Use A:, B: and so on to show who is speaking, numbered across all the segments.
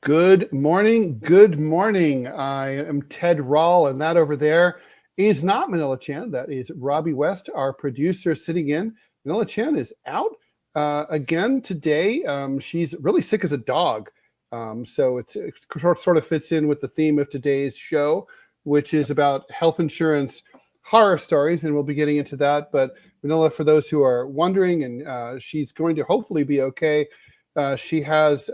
A: Good morning. Good morning. I am Ted Rall, and that over there is not Manila Chan. That is Robby West, our producer, sitting in. Manila Chan is out again today. She's really sick as a dog. So it sort of fits in with the theme of today's show, which is about health insurance horror stories, and we'll be getting into that. But Manila, for those who are wondering, and she's going to hopefully be okay. She has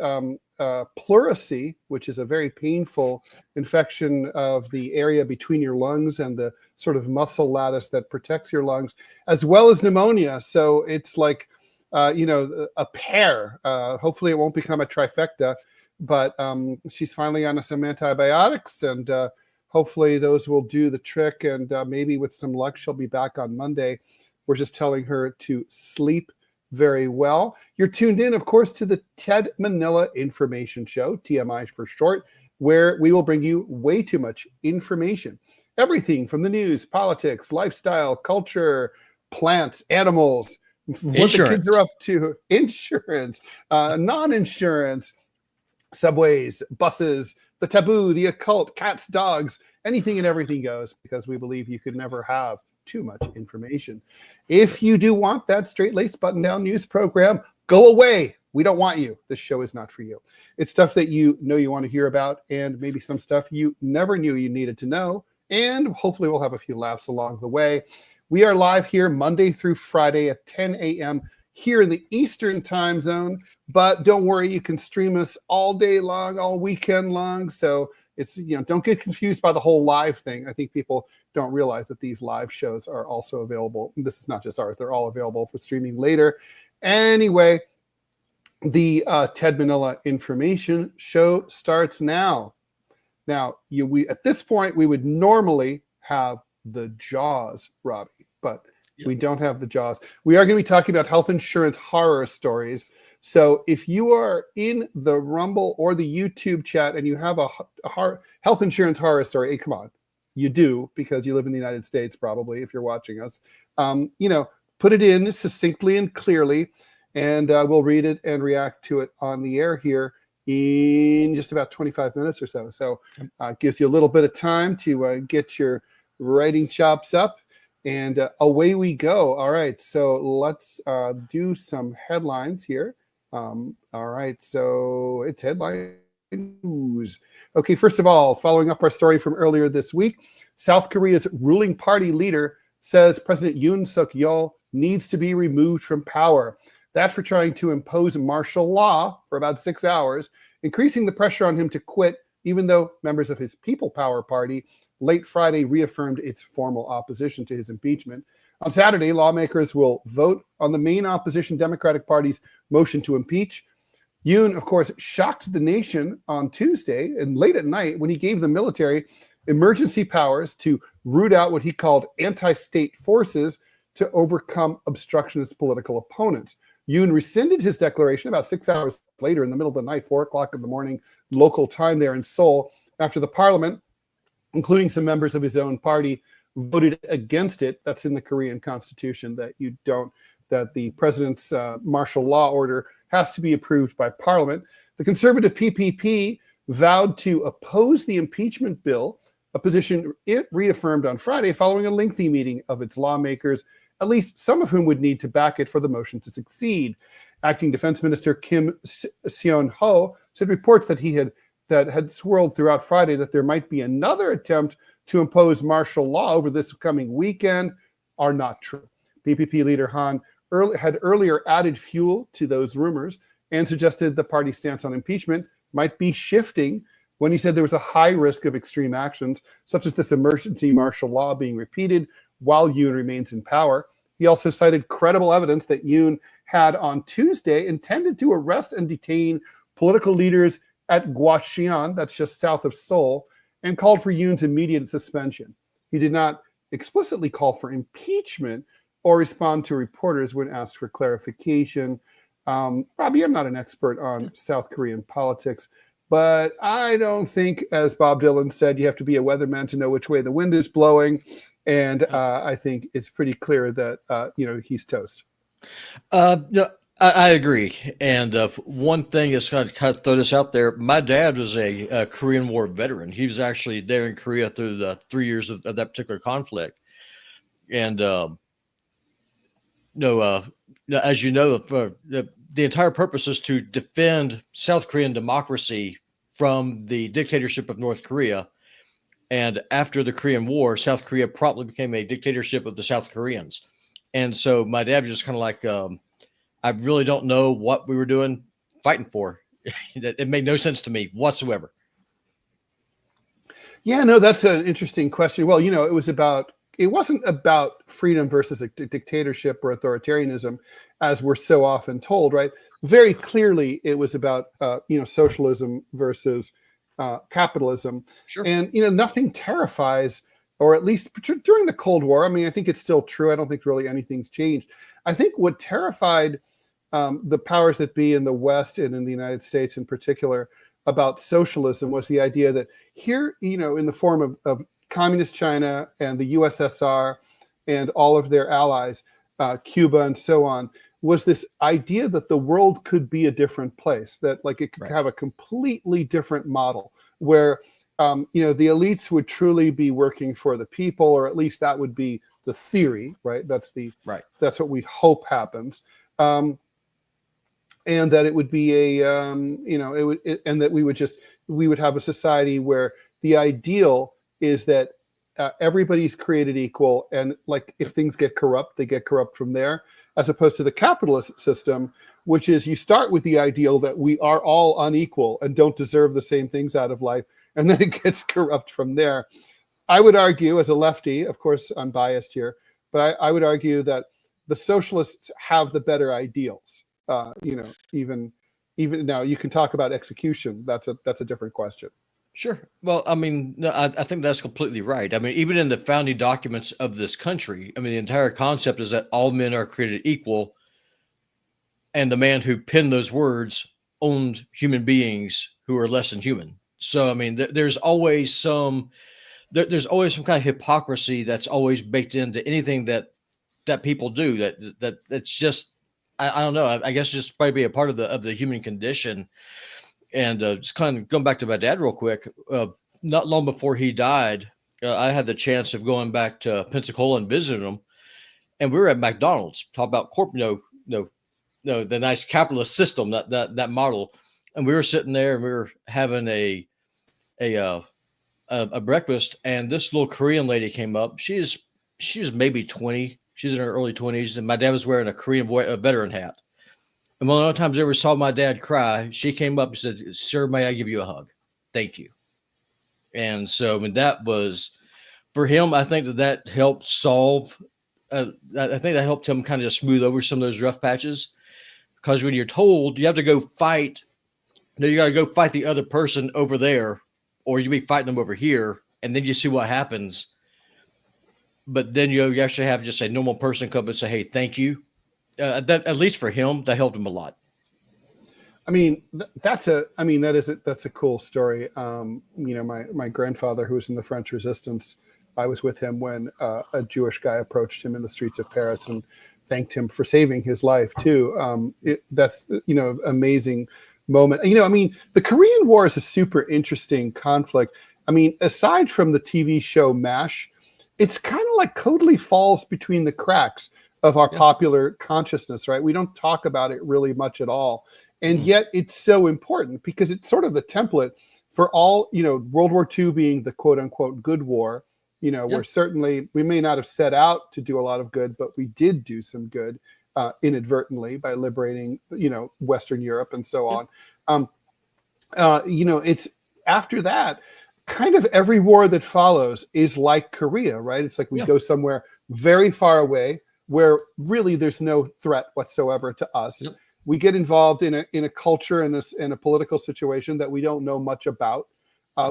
A: pleurisy, which is a very painful infection of the area between your lungs and the sort of muscle lattice that protects your lungs, as well as pneumonia. So it's like, a pair. Hopefully it won't become a trifecta, but she's finally on some antibiotics, and hopefully those will do the trick. And maybe with some luck, she'll be back on Monday. We're just telling her to sleep very well. You're tuned in, of course, to the Ted Manila Information Show, TMI for short, where we will bring you way too much information. Everything from the news, politics, lifestyle, culture, plants, animals, what the kids are up to, insurance, non-insurance, subways, buses, the taboo, the occult, cats, dogs, anything and everything goes, because we believe you could never have too much information. If you do want that straight-laced button-down news program, go away. We don't want you. This show is not for you. It's stuff that you know you want to hear about, and maybe some stuff you never knew you needed to know, and hopefully we'll have a few laughs along the way. We are live here Monday through Friday at 10 a.m. here in the Eastern time zone, but don't worry, you can stream us all day long, all weekend long. So it's, don't get confused by the whole live thing. I think people don't realize that these live shows are also available. This is not just ours. They're all available for streaming later. Anyway, the Ted Manila Information Show starts now. Now, we at this point, we would normally have the Jaws, Robby, but we don't have the Jaws. We are going to be talking about health insurance horror stories. So if you are in the Rumble or the YouTube chat and you have a health insurance horror story, hey, come on. You do, because you live in the United States, probably, if you're watching us. Put it in succinctly and clearly, and we'll read it and react to it on the air here in just about 25 minutes or so. So it gives you a little bit of time to get your writing chops up, and away we go. All right, so let's do some headlines here. All right, so it's headline news. Okay, first of all, following up our story from earlier this week, South Korea's ruling party leader says President Yoon Suk-yeol needs to be removed from power. That for trying to impose martial law for about 6 hours, increasing the pressure on him to quit, even though members of his People Power Party late Friday reaffirmed its formal opposition to his impeachment. On Saturday, lawmakers will vote on the main opposition Democratic Party's motion to impeach. Yoon, of course, shocked the nation on Tuesday and late at night when he gave the military emergency powers to root out what he called anti-state forces to overcome obstructionist political opponents. Yoon rescinded his declaration about 6 hours later in the middle of the night, 4 o'clock in the morning, local time there in Seoul, after the parliament, including some members of his own party, voted against it. That's in the Korean constitution, that the president's martial law order has to be approved by parliament. The conservative PPP vowed to oppose the impeachment bill, a position it reaffirmed on Friday following a lengthy meeting of its lawmakers, at least some of whom would need to back it for the motion to succeed. Acting Defense Minister Kim Seon-ho said reports that had swirled throughout Friday that there might be another attempt to impose martial law over this coming weekend are not true. PPP leader Han had earlier added fuel to those rumors and suggested the party's stance on impeachment might be shifting when he said there was a high risk of extreme actions, such as this emergency martial law being repeated while Yoon remains in power. He also cited credible evidence that Yoon had on Tuesday intended to arrest and detain political leaders at Gwacheon, that's just south of Seoul, and called for Yoon's immediate suspension. He did not explicitly call for impeachment or respond to reporters when asked for clarification. Robby, I'm not an expert on South Korean politics, but I don't think, as Bob Dylan said, you have to be a weatherman to know which way the wind is blowing. And I think it's pretty clear that, he's toast.
B: No, I agree. And one thing is kind of throw this out there. My dad was a Korean War veteran. He was actually there in Korea through the 3 years of that particular conflict. And no, as you know, the entire purpose is to defend South Korean democracy from the dictatorship of North Korea. And after the Korean War, South Korea promptly became a dictatorship of the South Koreans. And so my dad was just kind of like, I really don't know what we were doing fighting for. It made no sense to me whatsoever.
A: Yeah, no, that's an interesting question. Well, it wasn't about freedom versus a dictatorship or authoritarianism, as we're so often told, right? Very clearly, it was about socialism versus capitalism,
B: Sure.
A: and nothing terrifies, or at least during the Cold War. I mean, I think it's still true. I don't think really anything's changed. I think what terrified the powers that be in the West and in the United States in particular about socialism was the idea that here, in the form of communist China and the USSR and all of their allies, Cuba and so on, was this idea that the world could be a different place, that like it could have a completely different model where, the elites would truly be working for the people, or at least that would be the theory, right? That's what we hope happens. And that it would be and that we would have a society where the ideal is that everybody's created equal, and like if things get corrupt, they get corrupt from there, as opposed to the capitalist system, which is you start with the ideal that we are all unequal and don't deserve the same things out of life, and then it gets corrupt from there. I would argue, as a lefty, of course I'm biased here, but I would argue that the socialists have the better ideals. Even now, you can talk about execution. That's a different question.
B: Sure. Well, I mean, no, I think that's completely right. I mean, even in the founding documents of this country, I mean, the entire concept is that all men are created equal, and the man who penned those words owned human beings who are less than human. So, I mean, there's always there's always some kind of hypocrisy that's always baked into anything that people do. That's just, I don't know. I guess just probably a part of the human condition. And just kind of going back to my dad real quick, not long before he died, I had the chance of going back to Pensacola and visiting him, and we were at McDonald's, talk about the nice capitalist system, that model, and we were sitting there and we were having a breakfast, and this little Korean lady came up. She was maybe 20. She's in her early 20s, and my dad was wearing a Korean veteran hat. And one of the only times I ever saw my dad cry, she came up and said, "Sir, may I give you a hug? Thank you." And so, I mean, that was for him. I think that helped solve. I think that helped him kind of smooth over some of those rough patches. Because when you're told you have to go fight, you got to go fight the other person over there, or you be fighting them over here, and then you see what happens. But then you actually have just a normal person come and say, "Hey, thank you." That, at least for him, that helped him a lot.
A: I mean, that's a cool story. My grandfather, who was in the French Resistance, I was with him when a Jewish guy approached him in the streets of Paris and thanked him for saving his life too. That's amazing moment. The Korean War is a super interesting conflict. I mean, aside from the TV show MASH, it's kind of like totally falls between the cracks of our popular consciousness, right? We don't talk about it really much at all. And yet it's so important because it's sort of the template for all, World War II being the quote unquote good war, where certainly we may not have set out to do a lot of good, but we did do some good inadvertently by liberating, Western Europe and so on. It's after that, kind of every war that follows is like Korea, right? It's like we go somewhere very far away where really there's no threat whatsoever to us. Yep. We get involved in a culture and in a political situation that we don't know much about.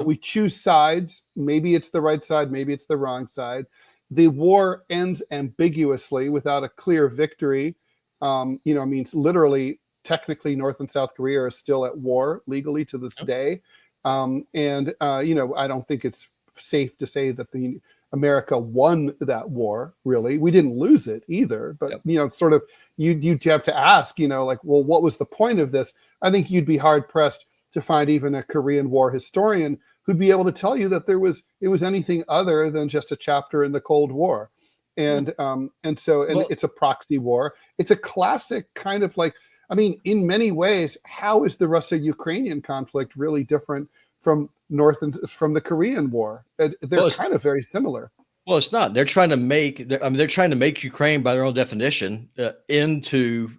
A: We choose sides. Maybe it's the right side, maybe it's the wrong side. The war ends ambiguously without a clear victory. Means literally, technically, North and South Korea are still at war legally to this day. I don't think it's safe to say that the America won that war, really. We didn't lose it either, but,
B: Yep.
A: sort of you'd have to ask, like, well, what was the point of this? I think you'd be hard pressed to find even a Korean War historian who'd be able to tell you that it was anything other than just a chapter in the Cold War. And so it's a proxy war. It's a classic kind of like, I mean, in many ways, how is the Russo-Ukrainian conflict really different from from the Korean War? They're kind of very similar.
B: Well, it's not. They're trying to make Ukraine, by their own definition, trying to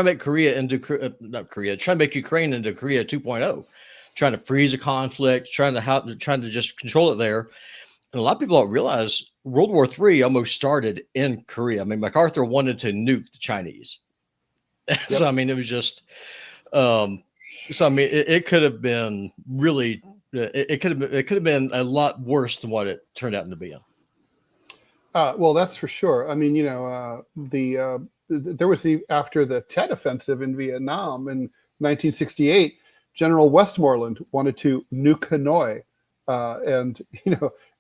B: make Korea into not Korea, trying to make Ukraine into Korea 2.0, trying to freeze a conflict, trying to just control it there. And a lot of people don't realize World War III almost started in Korea. I mean, MacArthur wanted to nuke the Chinese. Yep. So, I mean, it was just, it could have been really, it could have been a lot worse than what it turned out to be.
A: Well, that's for sure. I mean, there was after the Tet Offensive in Vietnam in 1968, General Westmoreland wanted to nuke Hanoi. And,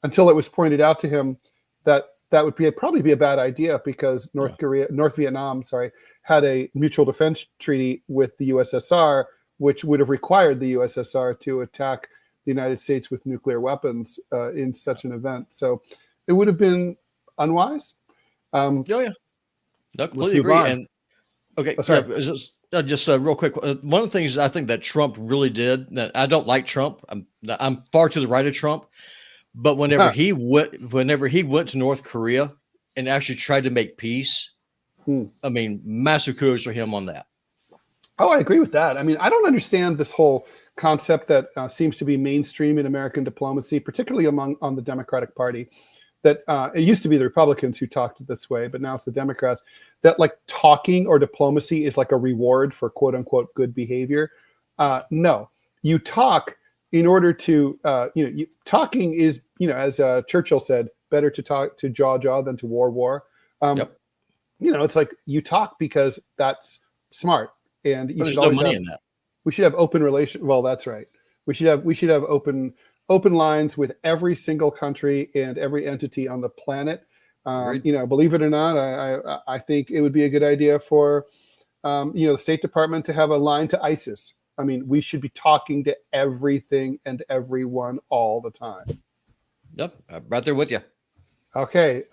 A: until it was pointed out to him that would probably be a bad idea because North Vietnam, had a mutual defense treaty with the USSR, which would have required the USSR to attack the United States with nuclear weapons in such an event. So it would have been unwise.
B: No, completely agree. And okay, just real quick. One of the things I think that Trump really did. I don't like Trump. I'm far to the right of Trump. But whenever he went to North Korea and actually tried to make peace, I mean, massive kudos for him on that.
A: Oh, I agree with that. I mean, I don't understand this whole concept that seems to be mainstream in American diplomacy, particularly on the Democratic Party. That it used to be the Republicans who talked this way, but now it's the Democrats. That like talking or diplomacy is like a reward for quote unquote good behavior. No, you talk in order to talking is, as Churchill said, better to talk to jaw than to war. It's like you talk because that's smart, and you should always have, we should have open relations. Well, that's right. We should have open lines with every single country and every entity on the planet. Believe it or not, I think it would be a good idea for the State Department to have a line to ISIS. I mean, we should be talking to everything and everyone all the time.
B: Yep, I'm right there with you.
A: Okay.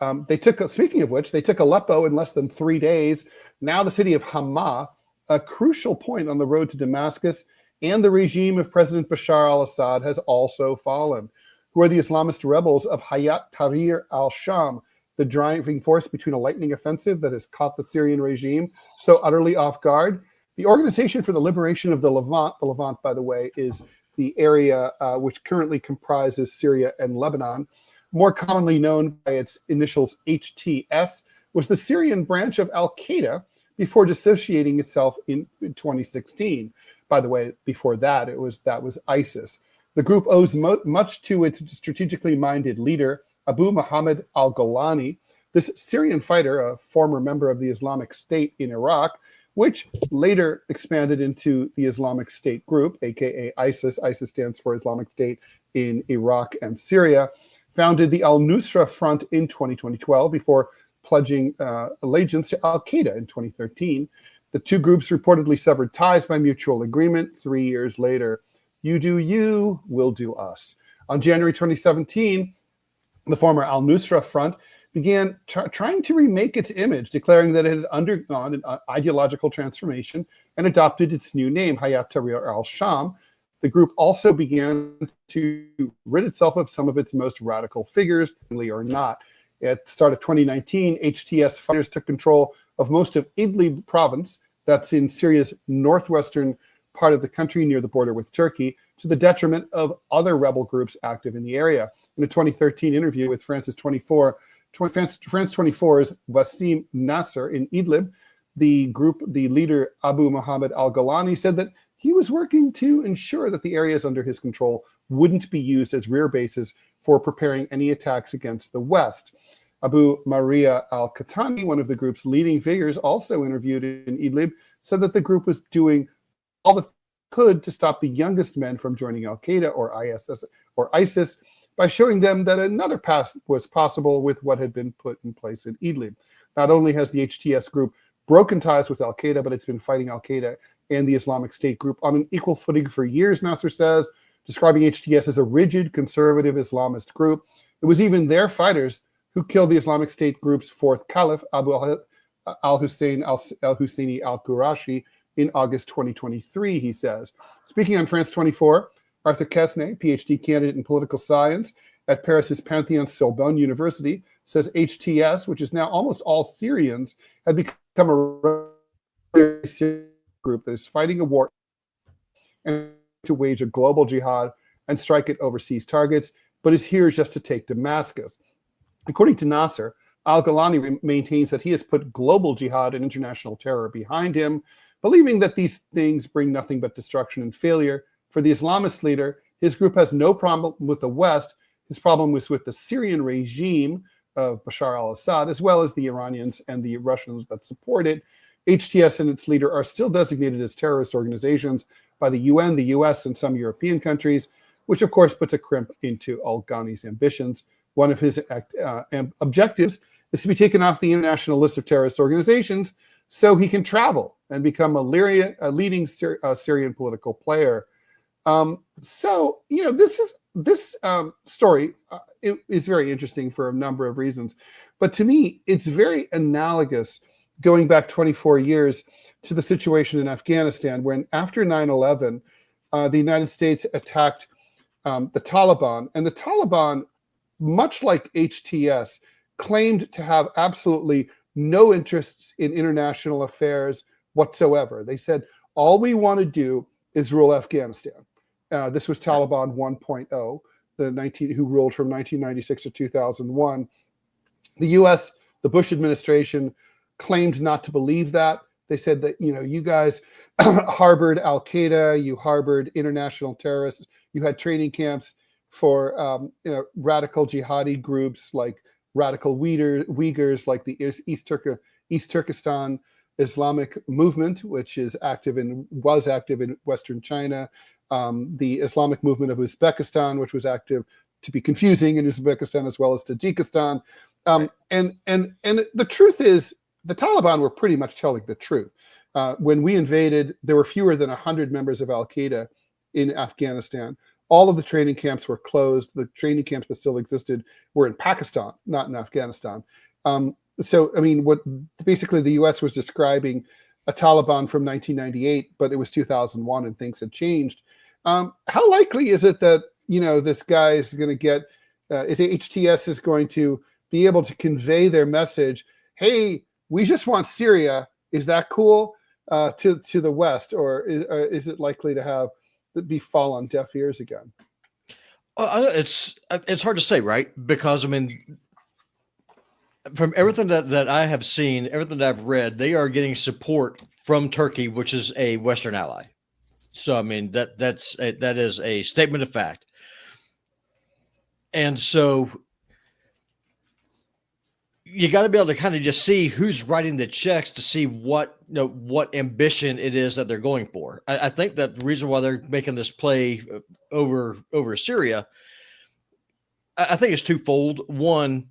A: Speaking of which, they took Aleppo in less than 3 days. Now the city of Hama, a crucial point on the road to Damascus, and the regime of President Bashar al-Assad has also fallen. Who are the Islamist rebels of Hayat Tahrir al-Sham, the driving force between a lightning offensive that has caught the Syrian regime so utterly off guard? The Organization for the Liberation of the Levant, by the way, is the area which currently comprises Syria and Lebanon, more commonly known by its initials HTS, was the Syrian branch of Al-Qaeda before dissociating itself in 2016. By the way, before that, that was ISIS. The group owes much to its strategically minded leader, Abu Muhammad al-Golani. This Syrian fighter, a former member of the Islamic State in Iraq, which later expanded into the Islamic State group, aka ISIS. ISIS stands for Islamic State in Iraq and Syria. Founded the al-Nusra Front in 2012 before pledging allegiance to Al-Qaeda in 2013. The two groups reportedly severed ties by mutual agreement 3 years later. You do you, we'll do us. On January 2017, the former al-Nusra Front began trying to remake its image, declaring that it had undergone an ideological transformation and adopted its new name, Hayat Tahrir al-Sham. The group also began to rid itself of some of its most radical figures, or not. At the start of 2019, HTS fighters took control of most of Idlib province, that's in Syria's northwestern part of the country near the border with Turkey, to the detriment of other rebel groups active in the area. In a 2013 interview with France 24's Wassim Nasser in Idlib, the leader Abu Muhammad al-Golani said that he was working to ensure that the areas under his control wouldn't be used as rear bases for preparing any attacks against the West. Abu Maria al-Khatani, one of the group's leading figures, also interviewed in Idlib, said that the group was doing all that could to stop the youngest men from joining Al-Qaeda or ISIS. by showing them that another path was possible with what had been put in place in Idlib. Not only has the HTS group broken ties with al-Qaeda, but it's been fighting al-Qaeda and the Islamic State group on an equal footing for years, Nasser says, describing HTS as a rigid, conservative Islamist group. It was even their fighters who killed the Islamic State group's fourth caliph, Abu al-Hussein al-Husseini al-Qurashi, in August 2023, he says. Speaking on France 24, Arthur Kesnay, PhD candidate in political science at Paris's Panthéon-Sorbonne University, says HTS, which is now almost all Syrians, had become a group that is fighting a war and to wage a global jihad and strike at overseas targets, but is here just to take Damascus. According to Nasser, al-Ghalani maintains that he has put global jihad and international terror behind him, believing that these things bring nothing but destruction and failure. For the Islamist leader, his group has no problem with the West. His problem was with the Syrian regime of Bashar al-Assad, as well as the Iranians and the Russians that support it. HTS and its leader are still designated as terrorist organizations by the UN, the US, and some European countries, which of course puts a crimp into al-Ghani's ambitions. One of his objectives is to be taken off the international list of terrorist organizations so he can travel and become a leading Syrian political player. So, this story is very interesting for a number of reasons. But to me, it's very analogous, going back 24 years, to the situation in Afghanistan, when after 9/11, the United States attacked the Taliban. And the Taliban, much like HTS, claimed to have absolutely no interests in international affairs whatsoever. They said, all we want to do is rule Afghanistan. This was Taliban 1.0, who ruled from 1996 to 2001. The US, the Bush administration, claimed not to believe that. They said that, you guys harbored al-Qaeda, you harbored international terrorists, you had training camps for radical jihadi groups like radical Uyghurs, like the East Turkestan Islamic movement, which was active in Western China, the Islamic movement of Uzbekistan, which was active, to be confusing, in Uzbekistan as well as Tajikistan. And the truth is, the Taliban were pretty much telling the truth. When we invaded, there were fewer than 100 members of al-Qaeda in Afghanistan. All of the training camps were closed. The training camps that still existed were in Pakistan, not in Afghanistan. What basically the U.S. was describing a Taliban from 1998, but it was 2001 and things had changed. How likely is it that, this guy is going to get, HTS is going to be able to convey their message, hey, we just want Syria, is that cool, to the West, or is it likely to fall on deaf ears again?
B: Well, it's hard to say, right? Because from everything that I have seen, everything that I've read, they are getting support from Turkey, which is a Western ally. So that is a statement of fact. And so you got to be able to kind of just see who's writing the checks to see what ambition it is that they're going for. I think that the reason why they're making this play over Syria, I think it's twofold. One,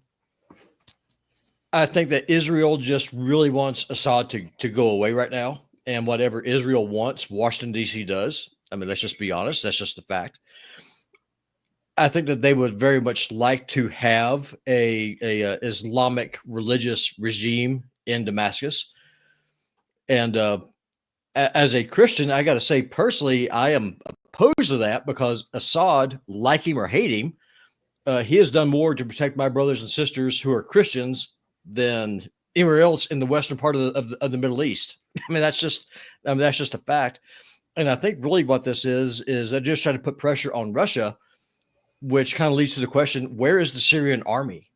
B: I think that Israel just really wants Assad to go away right now, and whatever Israel wants, Washington D.C. does. Let's just be honest. That's just the fact. I think that they would very much like to have a Islamic religious regime in Damascus. And as a Christian, I got to say personally, I am opposed to that, because Assad, like him or hate him, he has done more to protect my brothers and sisters who are Christians than anywhere else in the western part of the Middle East. That's just a fact. And I think really what this is they're just trying to put pressure on Russia, which kind of leads to the question, where is the Syrian army?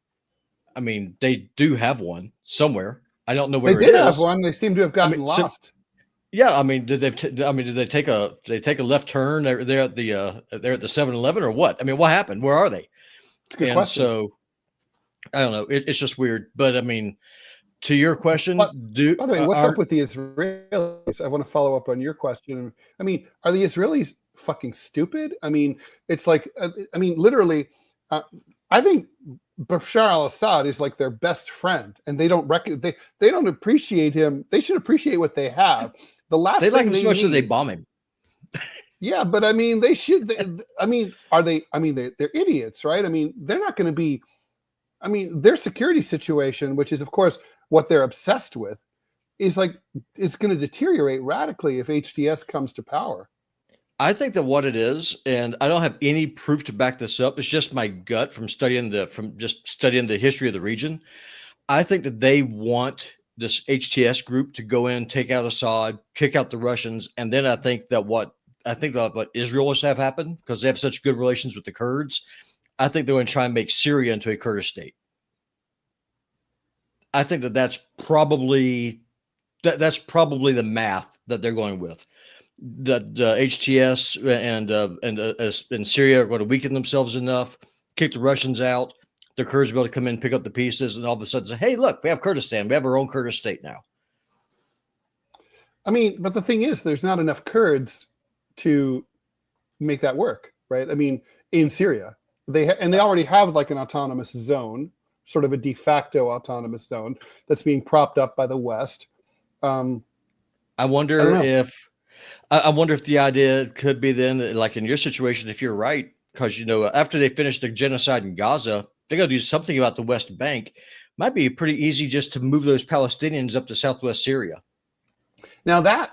B: They do have one somewhere. I don't know where
A: they did have one. They seem to have gotten lost.
B: Did they take a left turn? They're at the 7-Eleven or what? What happened? Where are they?
A: It's a good question.
B: So I don't know. It's just weird. But to your question,
A: by the way, what's up with the Israelis? I want to follow up on your question. Are the Israelis fucking stupid? It's like, literally, I think Bashar al-Assad is like their best friend, and they don't they don't appreciate him. They should appreciate what they have. The last
B: They like
A: thing
B: him
A: they
B: so much that
A: need,
B: they bomb him.
A: yeah, but I mean, they should. I mean, are they? I mean, they're idiots, right? I mean, they're not going to be. I mean, their security situation, which is of course what they're obsessed with, is like it's going to deteriorate radically if HTS comes to power.
B: I think that what it is, and I don't have any proof to back this up, it's just my gut from studying the history of the region. I think that they want this HTS group to go in, take out Assad, kick out the Russians, and then I think that what Israel is to have happen, because they have such good relations with the Kurds, I think they're going to try and make Syria into a Kurdish state. I think that that's probably the math that they're going with. The HTS and Syria are going to weaken themselves enough, kick the Russians out. The Kurds will be able to come in, pick up the pieces, and all of a sudden say, "Hey, look, we have Kurdistan. We have our own Kurdish state now."
A: I mean, but the thing is, there's not enough Kurds to make that work, right? I mean, in Syria, they already have like an autonomous zone, sort of a de facto autonomous zone that's being propped up by the West.
B: I wonder if the idea could be then, like in your situation, if you're right, because after they finish the genocide in Gaza, they're going to do something about the West Bank. Might be pretty easy just to move those Palestinians up to southwest Syria.
A: Now that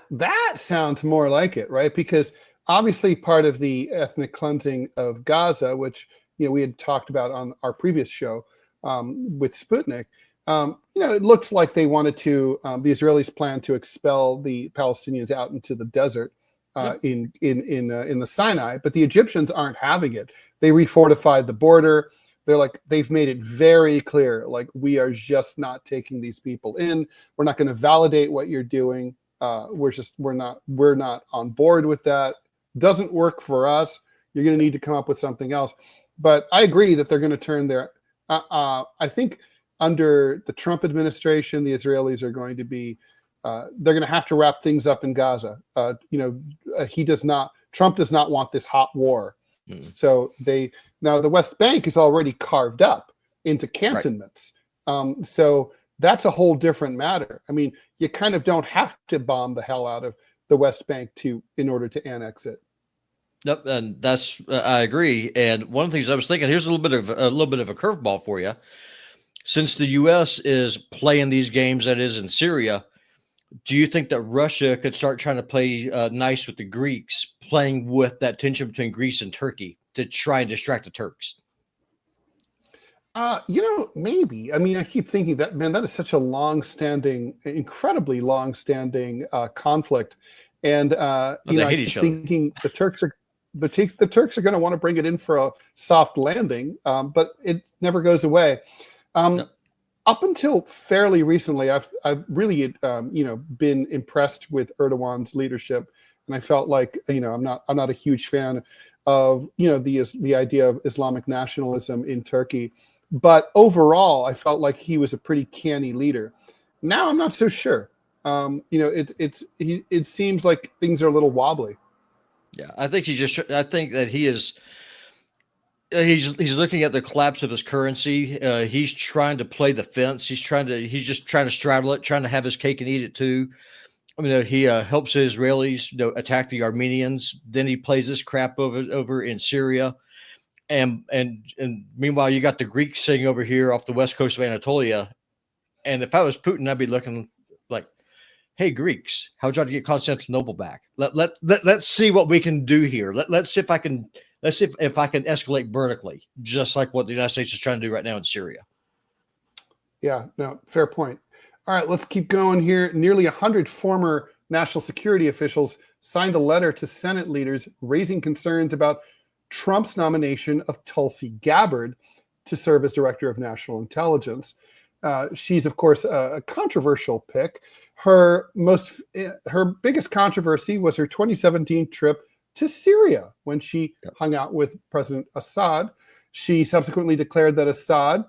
A: sounds more like it, right? Because obviously part of the ethnic cleansing of Gaza, which we had talked about on our previous show with Sputnik, it looked like they wanted to. The Israelis planned to expel the Palestinians out into the desert in the Sinai, but the Egyptians aren't having it. They refortified the border. They've made it very clear, like, we are just not taking these people in. We're not going to validate what you're doing. We're not on board with that. Doesn't work for us. You're going to need to come up with something else. But I agree that they're going to turn their. I think under the Trump administration, the Israelis are going to be. They're going to have to wrap things up in Gaza. Trump does not want this hot war. So now the West Bank is already carved up into cantonments. Right. So that's a whole different matter. I mean, you kind of don't have to bomb the hell out of the West Bank in order to annex it.
B: Yep, and I agree. And one of the things I was thinking, here's a little bit of a curveball for you. Since the U.S. is playing these games that is in Syria, do you think that Russia could start trying to play nice with the Greeks, playing with that tension between Greece and Turkey to try and distract the Turks?
A: Maybe. I mean, I keep thinking that, man, that is such a incredibly long-standing conflict. And, I keep thinking the Turks are going to want to bring it in for a soft landing, but it never goes away. No. Up until fairly recently, I've really been impressed with Erdogan's leadership, and I felt like I'm not a huge fan of the idea of Islamic nationalism in Turkey, but overall I felt like he was a pretty canny leader. Now I'm not so sure. It seems like things are a little wobbly.
B: Yeah, I think I think that he is. He's looking at the collapse of his currency. He's trying to play the fence. He's just trying to straddle it, trying to have his cake and eat it too. I mean, he helps the Israelis attack the Armenians. Then he plays this crap over in Syria, and meanwhile you got the Greeks sitting over here off the west coast of Anatolia. And if I was Putin, I'd be looking like, "Hey, Greeks, how'd you get Constantinople back? Let's see what we can do here. Let's see if I can escalate vertically, just like what the United States is trying to do right now in Syria."
A: Yeah, no, fair point. All right, let's keep going here. Nearly 100 former national security officials signed a letter to Senate leaders raising concerns about Trump's nomination of Tulsi Gabbard to serve as Director of National Intelligence. She's, of course, a controversial pick. Her biggest controversy was her 2017 trip to Syria when she hung out with President Assad. She subsequently declared that Assad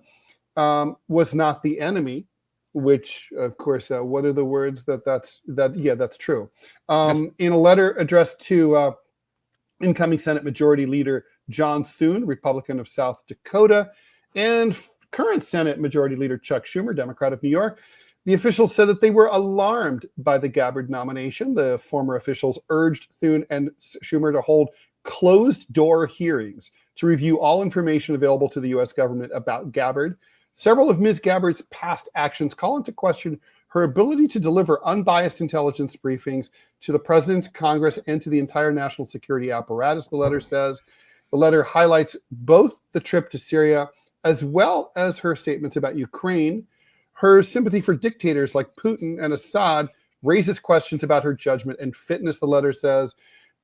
A: was not the enemy, which, of course, what are the words that's true. In a letter addressed to incoming Senate Majority Leader John Thune, Republican of South Dakota, and current Senate Majority Leader Chuck Schumer, Democrat of New York. The officials said that they were alarmed by the Gabbard nomination. The former officials urged Thune and Schumer to hold closed-door hearings to review all information available to the U.S. government about Gabbard. Several of Ms. Gabbard's past actions call into question her ability to deliver unbiased intelligence briefings to the president, Congress, and to the entire national security apparatus, the letter says. The letter highlights both the trip to Syria as well as her statements about Ukraine. Her sympathy for dictators like Putin and Assad raises questions about her judgment and fitness, the letter says.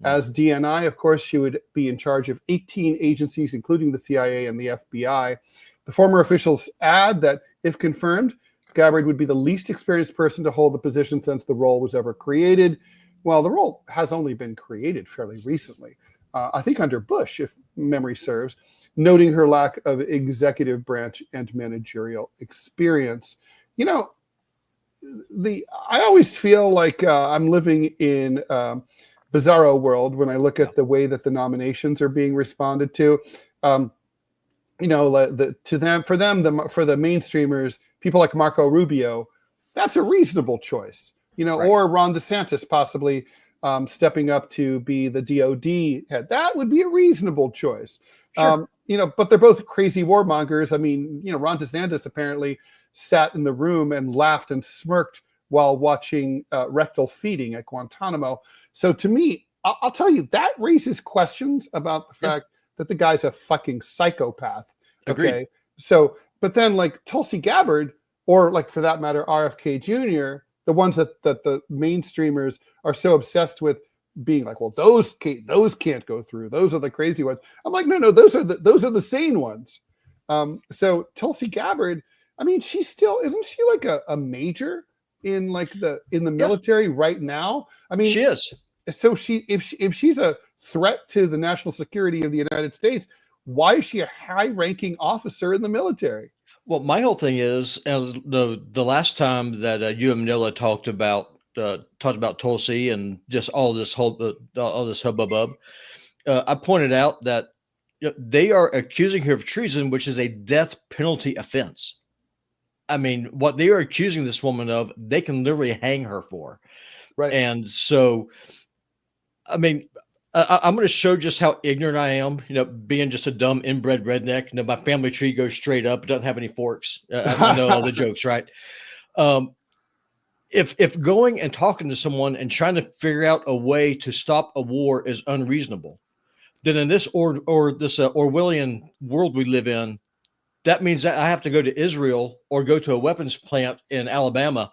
A: As DNI, of course, she would be in charge of 18 agencies, including the CIA and the FBI. The former officials add that, if confirmed, Gabbard would be the least experienced person to hold the position since the role was ever created. Well, the role has only been created fairly recently, I think under Bush, if memory serves, noting her lack of executive branch and managerial experience. You know, I always feel like I'm living in bizarro world when I look at the way that the nominations are being responded to. For the mainstreamers, people like Marco Rubio, that's a reasonable choice, right. Or Ron DeSantis possibly stepping up to be the DOD head. That would be a reasonable choice. Sure. But they're both crazy warmongers. I mean, Ron DeSantis apparently sat in the room and laughed and smirked while watching rectal feeding at Guantanamo. So to me, I'll tell you, that raises questions about the fact that the guy's a fucking psychopath.
B: Agreed.
A: Okay. So, but then like Tulsi Gabbard, or like for that matter, RFK Jr., the ones that the mainstreamers are so obsessed with being like, well, those can't go through. Those are the crazy ones. I'm like, no, those are the sane ones. So Tulsi Gabbard, I mean, isn't she like a major in the military right now? I mean,
B: she is.
A: So if she's a threat to the national security of the United States, why is she a high-ranking officer in the military?
B: Well, my whole thing is, the last time that you and Manila talked about Tulsi and just all this hubbub, I pointed out that they are accusing her of treason, which is a death penalty offense. I mean, what they are accusing this woman of, they can literally hang her for.
A: Right.
B: And so, I mean, I'm going to show just how ignorant I am, being just a dumb inbred redneck. My family tree goes straight up. It doesn't have any forks. I know all the jokes, right? If going and talking to someone and trying to figure out a way to stop a war is unreasonable, then in this this Orwellian world we live in, that means that I have to go to Israel or go to a weapons plant in Alabama,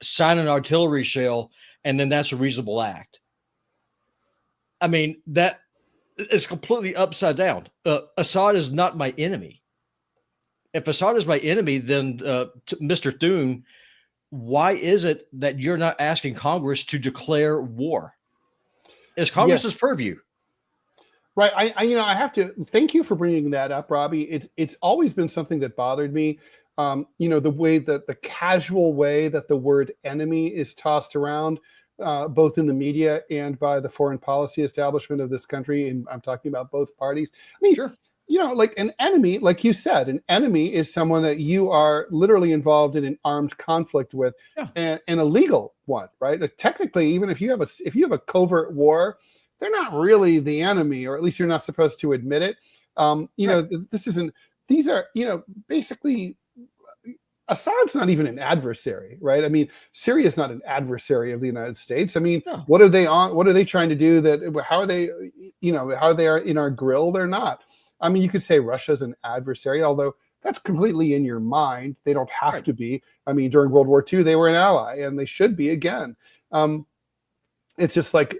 B: sign an artillery shell, and then that's a reasonable act. I mean, that is completely upside down. Assad is not my enemy. If Assad is my enemy, then Mr. Thune, why is it that you're not asking Congress to declare war? It's Congress's purview.
A: Right. I have to thank you for bringing that up, Robbie. It's always been something that bothered me. The way that the casual way that the word enemy is tossed around, both in the media and by the foreign policy establishment of this country. And I'm talking about both parties. I mean, sure. Like an enemy, like you said, an enemy is someone that you are literally involved in an armed conflict with, and a legal one, right? Like technically, even if you have a covert war, they're not really the enemy, or at least you're not supposed to admit it. These are basically, Assad's not even an adversary, right? I mean, Syria is not an adversary of the United States. I mean, What are they on? What are they trying to do? How are they are in our grill? They're not. I mean, you could say Russia's an adversary, although that's completely in your mind. They don't have to be. I mean, during World War II, they were an ally, and they should be again. It's just like,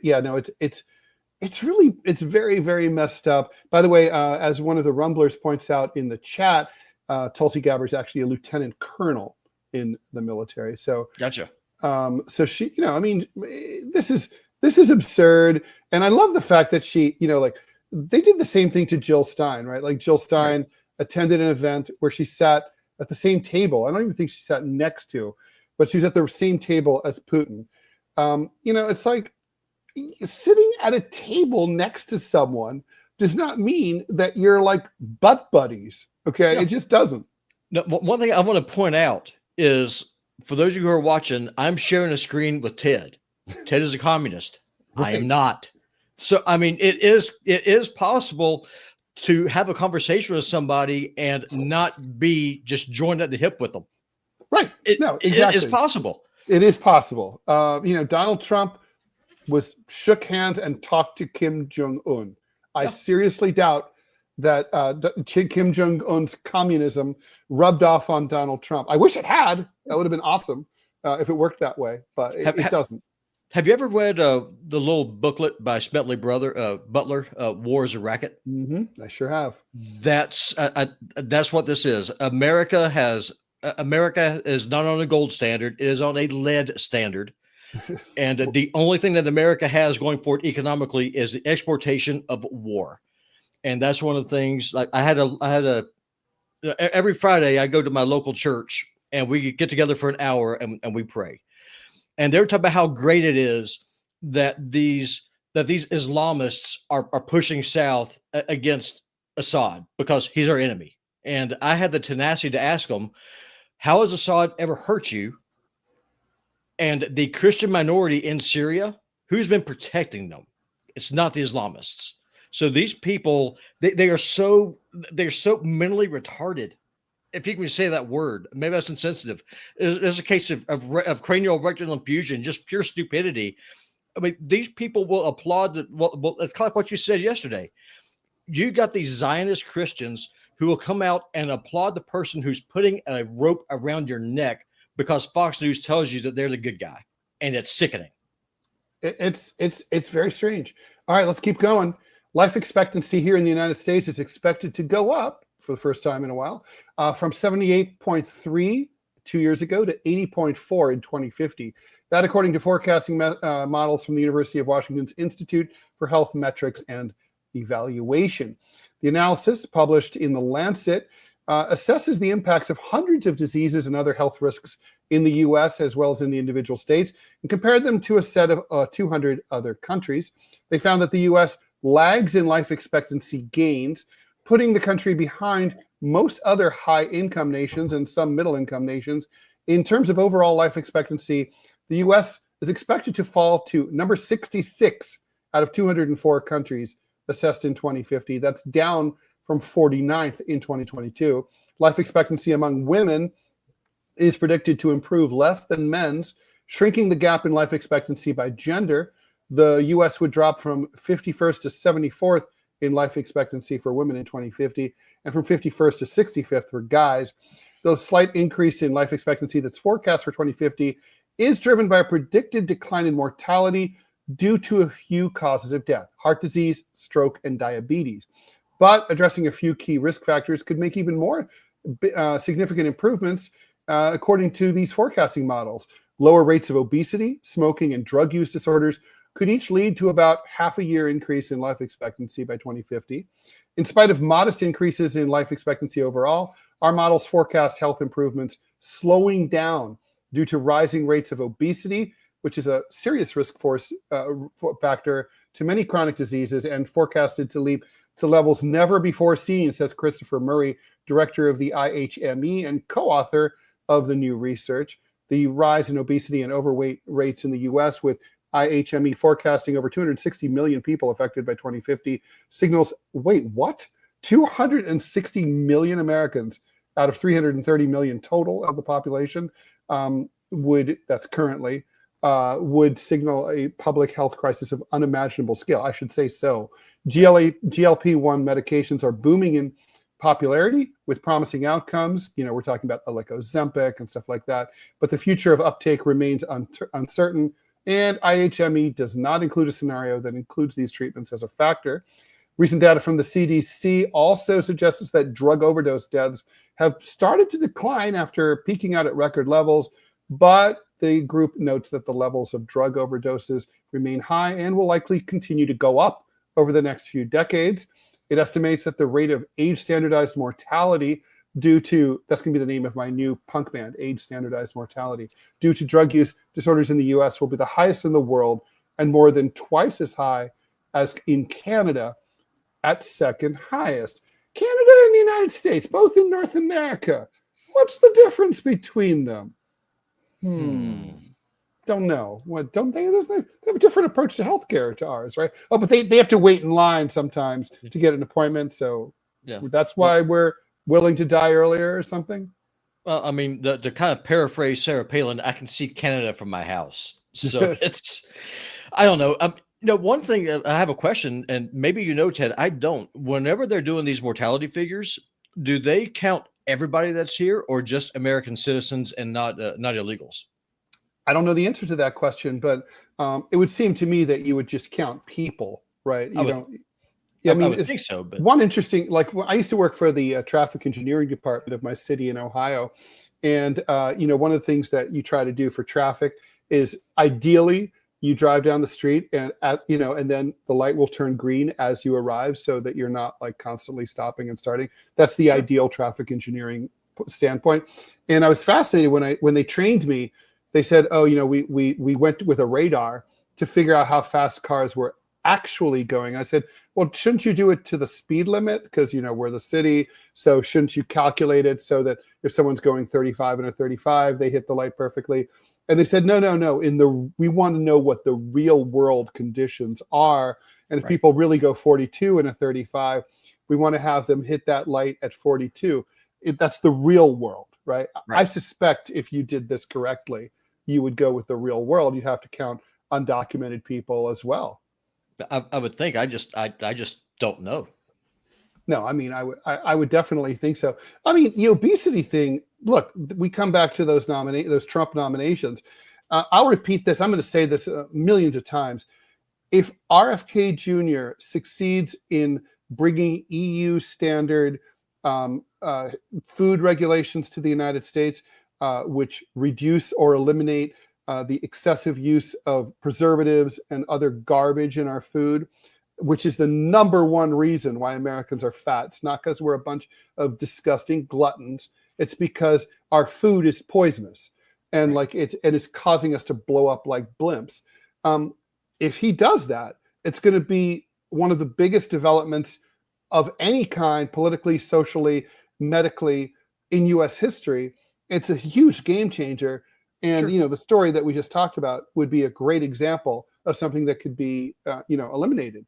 A: it's very, very messed up. By the way, as one of the Rumblers points out in the chat, Tulsi Gabbard is actually a lieutenant colonel in the military. So
B: gotcha.
A: So she, I mean, this is absurd, and I love the fact that she, they did the same thing to Jill Stein, right? Like Jill Stein attended an event where she sat at the same table. I don't even think she sat next to, but she was at the same table as Putin. It's like sitting at a table next to someone does not mean that you're like butt buddies. Okay.
B: Yeah.
A: It just doesn't.
B: No, one thing I want to point out is, for those of you who are watching, I'm sharing a screen with Ted. Ted is a communist.
A: Right.
B: I am not. So, I mean, it is possible to have a conversation with somebody and not be just joined at the hip with them.
A: Right. No, exactly.
B: It is possible.
A: It is possible. Donald Trump shook hands and talked to Kim Jong-un. I seriously doubt that Kim Jong-un's communism rubbed off on Donald Trump. I wish it had. That would have been awesome if it worked that way, but it doesn't.
B: Have you ever read the little booklet by Smedley Butler, War is a Racket?
A: Mm-hmm. I sure have.
B: That's what this is. America is not on a gold standard. It is on a lead standard. And the only thing that America has going for it economically is the exportation of war. And that's one of the things. Like every Friday I go to my local church and we get together for an hour and we pray. And they're talking about how great it is that these Islamists are pushing south against Assad because he's our enemy. And I had the tenacity to ask them, how has Assad ever hurt you? And the Christian minority in Syria, who's been protecting them? It's not the Islamists. So these people, they're so mentally retarded. If you can say that word, maybe that's insensitive. It's a case of cranial rectal infusion, just pure stupidity. I mean, these people will applaud. Well, it's kind of like what you said yesterday. You got these Zionist Christians who will come out and applaud the person who's putting a rope around your neck because Fox News tells you that they're the good guy, and it's sickening.
A: It's very strange. All right, let's keep going. Life expectancy here in the United States is expected to go up for the first time in a while, from 78.3 2 years ago to 80.4 in 2050. That, according to forecasting models from the University of Washington's Institute for Health Metrics and Evaluation. The analysis, published in The Lancet, assesses the impacts of hundreds of diseases and other health risks in the U.S. as well as in the individual states, and compared them to a set of 200 other countries. They found that the U.S. lags in life expectancy gains, putting the country behind most other high-income nations and some middle-income nations. In terms of overall life expectancy, the U.S. is expected to fall to number 66 out of 204 countries assessed in 2050. That's down from 49th in 2022. Life expectancy among women is predicted to improve less than men's, shrinking the gap in life expectancy by gender. The U.S. would drop from 51st to 74th in life expectancy for women in 2050, and from 51st to 65th for guys. The slight increase in life expectancy that's forecast for 2050 is driven by a predicted decline in mortality due to a few causes of death: heart disease, stroke, and diabetes. But addressing a few key risk factors could make even more significant improvements, according to these forecasting models. Lower rates of obesity, smoking, and drug use disorders could each lead to about half a year increase in life expectancy by 2050. In spite of modest increases in life expectancy overall, our models forecast health improvements slowing down due to rising rates of obesity, which is a serious risk factor to many chronic diseases and forecasted to leap to levels never before seen, says Christopher Murray, director of the IHME and co-author of the new research. The rise in obesity and overweight rates in the U.S., with IHME forecasting over 260 million people affected by 2050, signals, wait, what? 260 million Americans out of 330 million total of the population would signal a public health crisis of unimaginable scale. I should say so. GLP-1 medications are booming in popularity with promising outcomes. We're talking about like Ozempic and stuff like that. But the future of uptake remains uncertain. And IHME does not include a scenario that includes these treatments as a factor. Recent data from the CDC also suggests that drug overdose deaths have started to decline after peaking out at record levels, but the group notes that the levels of drug overdoses remain high and will likely continue to go up over the next few decades. It estimates that the rate of age-standardized mortality that's going to be the name of my new punk band, age-standardized mortality, due to drug use disorders in the U.S. will be the highest in the world and more than twice as high as in Canada, at second highest. Canada and the United States, both in North America. What's the difference between them? Don't know. What don't they? They have a different approach to healthcare to ours, right? Oh, but they have to wait in line sometimes to get an appointment. So that's why we're willing to die earlier or something.
B: Well, I mean, to kind of paraphrase Sarah Palin, I can see Canada from my house. So I don't know. One thing I have a question, and maybe Ted, I don't. Whenever they're doing these mortality figures, do they count everybody that's here, or just American citizens and not illegals?
A: I don't know the answer to that question, but it would seem to me that you would just count people, right?
B: I would think so. But
A: one interesting, I used to work for the traffic engineering department of my city in Ohio, and one of the things that you try to do for traffic is ideally you drive down the street and and then the light will turn green as you arrive, so that you're not constantly stopping and starting. That's the ideal traffic engineering standpoint. And I was fascinated when they trained me. They said, we went with a radar to figure out how fast cars were actually going. I said, well, shouldn't you do it to the speed limit? Because, we're the city. So shouldn't you calculate it so that if someone's going 35 and a 35, they hit the light perfectly? And they said, no. We want to know what the real world conditions are. And if people really go 42 and a 35, we want to have them hit that light at 42. That's the real world, right? I suspect if you did this correctly, you would go with the real world. You'd have to count undocumented people as well.
B: I would think. I just don't know.
A: No, I mean, I would definitely think so. I mean, the obesity thing. Look, we come back to those Trump nominations. I'll repeat this. I'm going to say this millions of times. If RFK Jr. succeeds in bringing EU standard food regulations to the United States, which reduce or eliminate the excessive use of preservatives and other garbage in our food, which is the number one reason why Americans are fat. It's not because we're a bunch of disgusting gluttons. It's because our food is poisonous and it's causing us to blow up like blimps. If he does that, it's going to be one of the biggest developments of any kind, politically, socially, medically, in U.S. history. It's a huge game changer. And, the story that we just talked about would be a great example of something that could be, eliminated.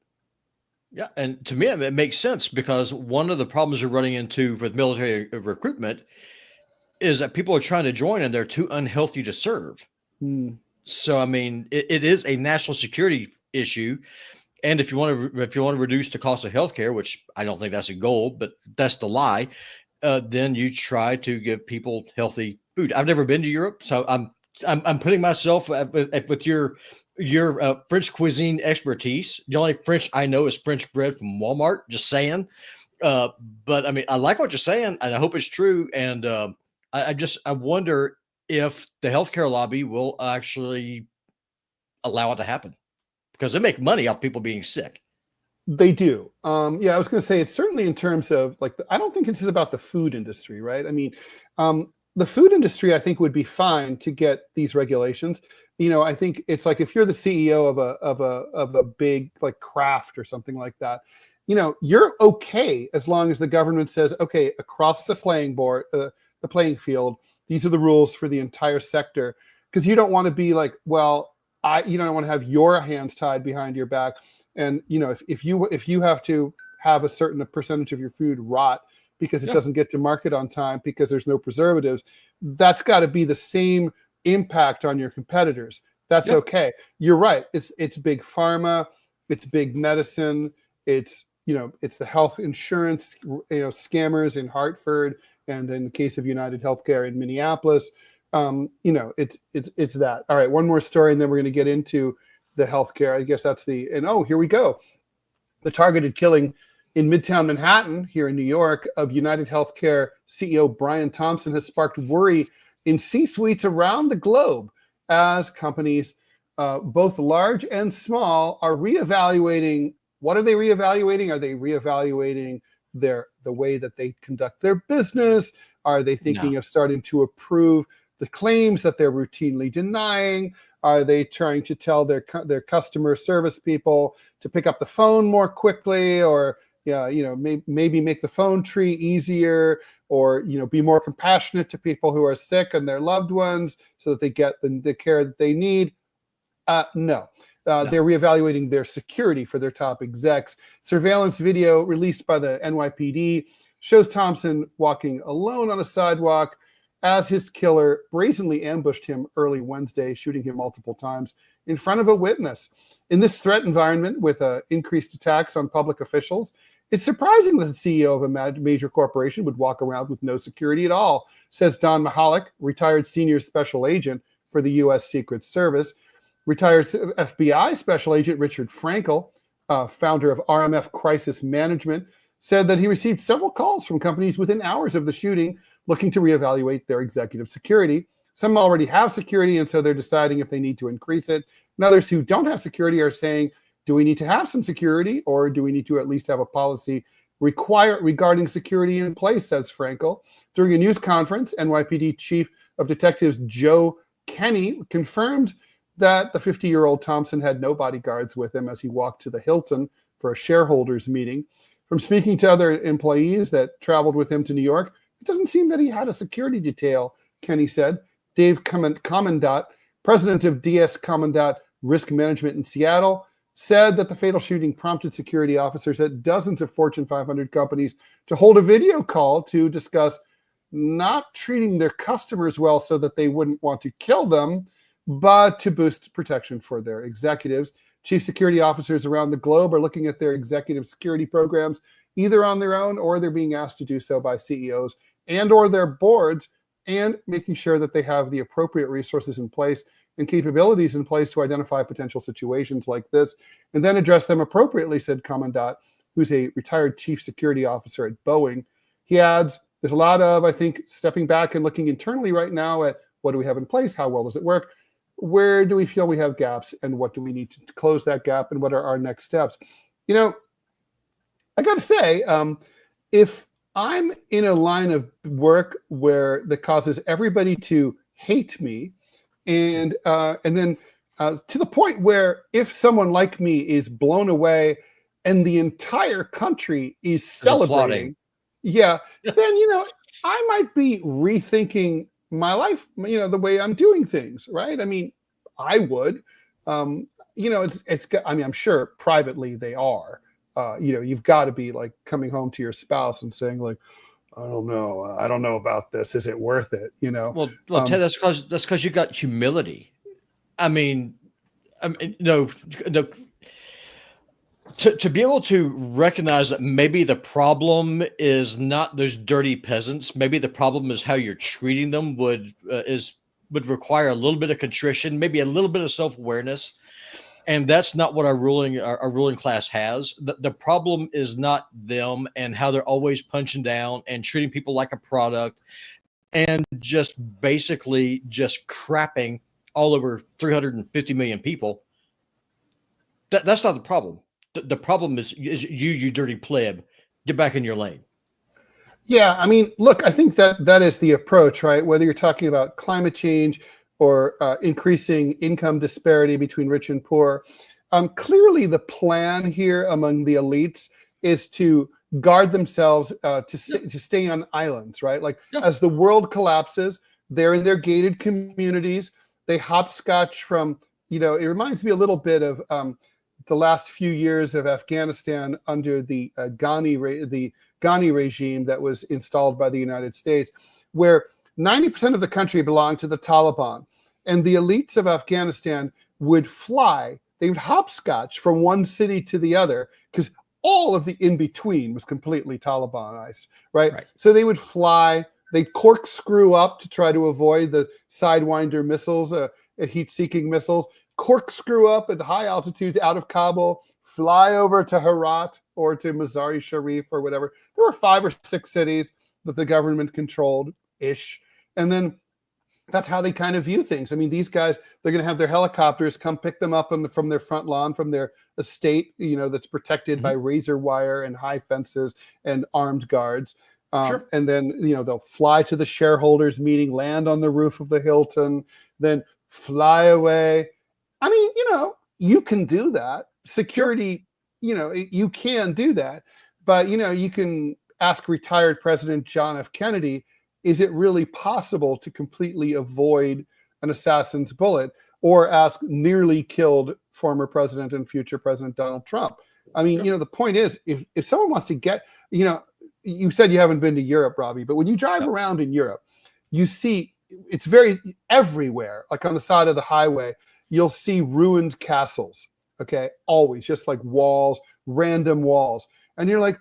B: Yeah. And to me, it makes sense, because one of the problems we're running into with military recruitment is that people are trying to join and they're too unhealthy to serve. So, I mean, it is a national security issue. And if you want to reduce the cost of healthcare, which I don't think that's a goal, but that's the lie, then you try to give people healthy food. I've never been to Europe, so I'm putting myself with your French cuisine expertise. The only French I know is French bread from Walmart. Just saying. But I mean, I like what you're saying, and I hope it's true. And I wonder if the healthcare lobby will actually allow it to happen, because they make money off people being sick.
A: They do. I was going to say, it's certainly in terms of I don't think this is about the food industry, right? I mean, the food industry, I think, would be fine to get these regulations. I think it's if you're the CEO of a big Kraft or something like that, you're okay as long as the government says, okay, across the playing field, these are the rules for the entire sector, because you don't want to be you don't want to have your hands tied behind your back. And if you have to have a certain percentage of your food rot because it doesn't get to market on time because there's no preservatives, that's got to be the same impact on your competitors. That's okay. You're right. It's big pharma, it's big medicine, it's the health insurance scammers in Hartford, and in the case of United Healthcare in Minneapolis, it's that. All right, one more story, and then we're going to get into the healthcare. I guess that's here we go. The targeted killing in Midtown Manhattan here in New York of United Healthcare CEO Brian Thompson has sparked worry in C-suites around the globe as companies, both large and small, are reevaluating. What are they reevaluating? Are they reevaluating the way that they conduct their business? Are they thinking of starting to approve the claims that they're routinely denying? Are they trying to tell their customer service people to pick up the phone more quickly, or maybe make the phone tree easier, or be more compassionate to people who are sick and their loved ones so that they get the care that they need. No. They're reevaluating their security for their top execs. Surveillance video released by the NYPD shows Thompson walking alone on a sidewalk as his killer brazenly ambushed him early Wednesday, shooting him multiple times in front of a witness. In this threat environment with increased attacks on public officials, it's surprising that the CEO of a major corporation would walk around with no security at all, says Don Mahalik, retired senior special agent for the U.S. Secret Service. Retired FBI Special Agent Richard Frankel, founder of RMF Crisis Management, said that he received several calls from companies within hours of the shooting looking to reevaluate their executive security. Some already have security, and so they're deciding if they need to increase it. And others who don't have security are saying, do we need to have some security, or do we need to at least have a policy regarding security in place, says Frankel. During a news conference, NYPD Chief of Detectives Joe Kenny confirmed that the 50-year-old Thompson had no bodyguards with him as he walked to the Hilton for a shareholders meeting. From speaking to other employees that traveled with him to New York, it doesn't seem that he had a security detail, Kenny said. Dave Commandant, president of DS Commandant Risk Management in Seattle, said that the fatal shooting prompted security officers at dozens of Fortune 500 companies to hold a video call to discuss not treating their customers well so that they wouldn't want to kill them, but to boost protection for their executives. Chief security officers around the globe are looking at their executive security programs, either on their own or they're being asked to do so by CEOs and or their boards, and making sure that they have the appropriate resources in place and capabilities in place to identify potential situations like this and then address them appropriately, said Commandant, who's a retired chief security officer at Boeing. He adds, there's a lot of, I think, stepping back and looking internally right now at what do we have in place, how well does it work, where do we feel we have gaps, and what do we need to close that gap, and what are our next steps? I got to say, if I'm in a line of work where that causes everybody to hate me, and then to the point where if someone like me is blown away and the entire country is celebrating, then I might be rethinking my life, the way I'm doing things, right? I mean, I would, I'm sure privately they are, you've got to be like coming home to your spouse and saying like, I don't know about this. Is it worth it?
B: Well, Ted, that's because you got humility. To be able to recognize that maybe the problem is not those dirty peasants. Maybe the problem is how you're treating them would require a little bit of contrition, maybe a little bit of self-awareness. And that's not what our ruling class has. The problem is not them and how they're always punching down and treating people like a product and just basically just crapping all over 350 million people. That's not the problem. The problem is you dirty pleb. Get back in your lane.
A: Yeah, I mean, look, I think that is the approach, right? Whether you're talking about climate change or increasing income disparity between rich and poor, clearly the plan here among the elites is to guard themselves to stay on islands, right? Like as the world collapses, they're in their gated communities. They hopscotch from, it reminds me a little bit of the last few years of Afghanistan under the Ghani regime that was installed by the United States, where 90% of the country belonged to the Taliban. And the elites of Afghanistan would fly, they would hopscotch from one city to the other because all of the in-between was completely Talibanized, right? So they would fly, they'd corkscrew up to try to avoid the Sidewinder missiles, heat-seeking missiles, corkscrew up at high altitudes out of Kabul, fly over to Herat or to Mazar-e Sharif or whatever. There were 5 or 6 cities that the government controlled-ish. And then that's how they kind of view things. I mean, these guys, they're going to have their helicopters come pick them up from their front lawn, from their estate, that's protected by razor wire and high fences and armed guards. And then, they'll fly to the shareholders meeting, land on the roof of the Hilton, then fly away. I mean, you can do that. Security, you can do that. But, you can ask retired President John F. Kennedy, is it really possible to completely avoid an assassin's bullet? Or ask nearly killed former president and future President Donald Trump. I mean, the point is, if someone wants to get, you said you haven't been to Europe, Robbie, but when you drive around in Europe, you see it's very everywhere, like on the side of the highway, you'll see ruined castles. Okay. Always just like walls, random walls. And you're like,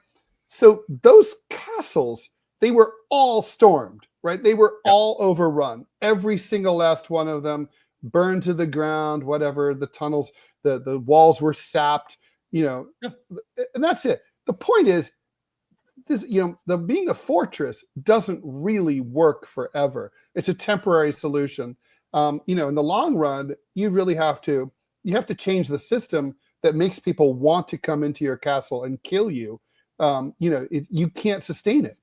A: so those castles, they were all stormed, right? They were all overrun. Every single last one of them burned to the ground, whatever, the tunnels, the walls were sapped, and that's it. The point is, this, the being a fortress doesn't really work forever. It's a temporary solution. In the long run, you really have to change the system that makes people want to come into your castle and kill you. You can't sustain it.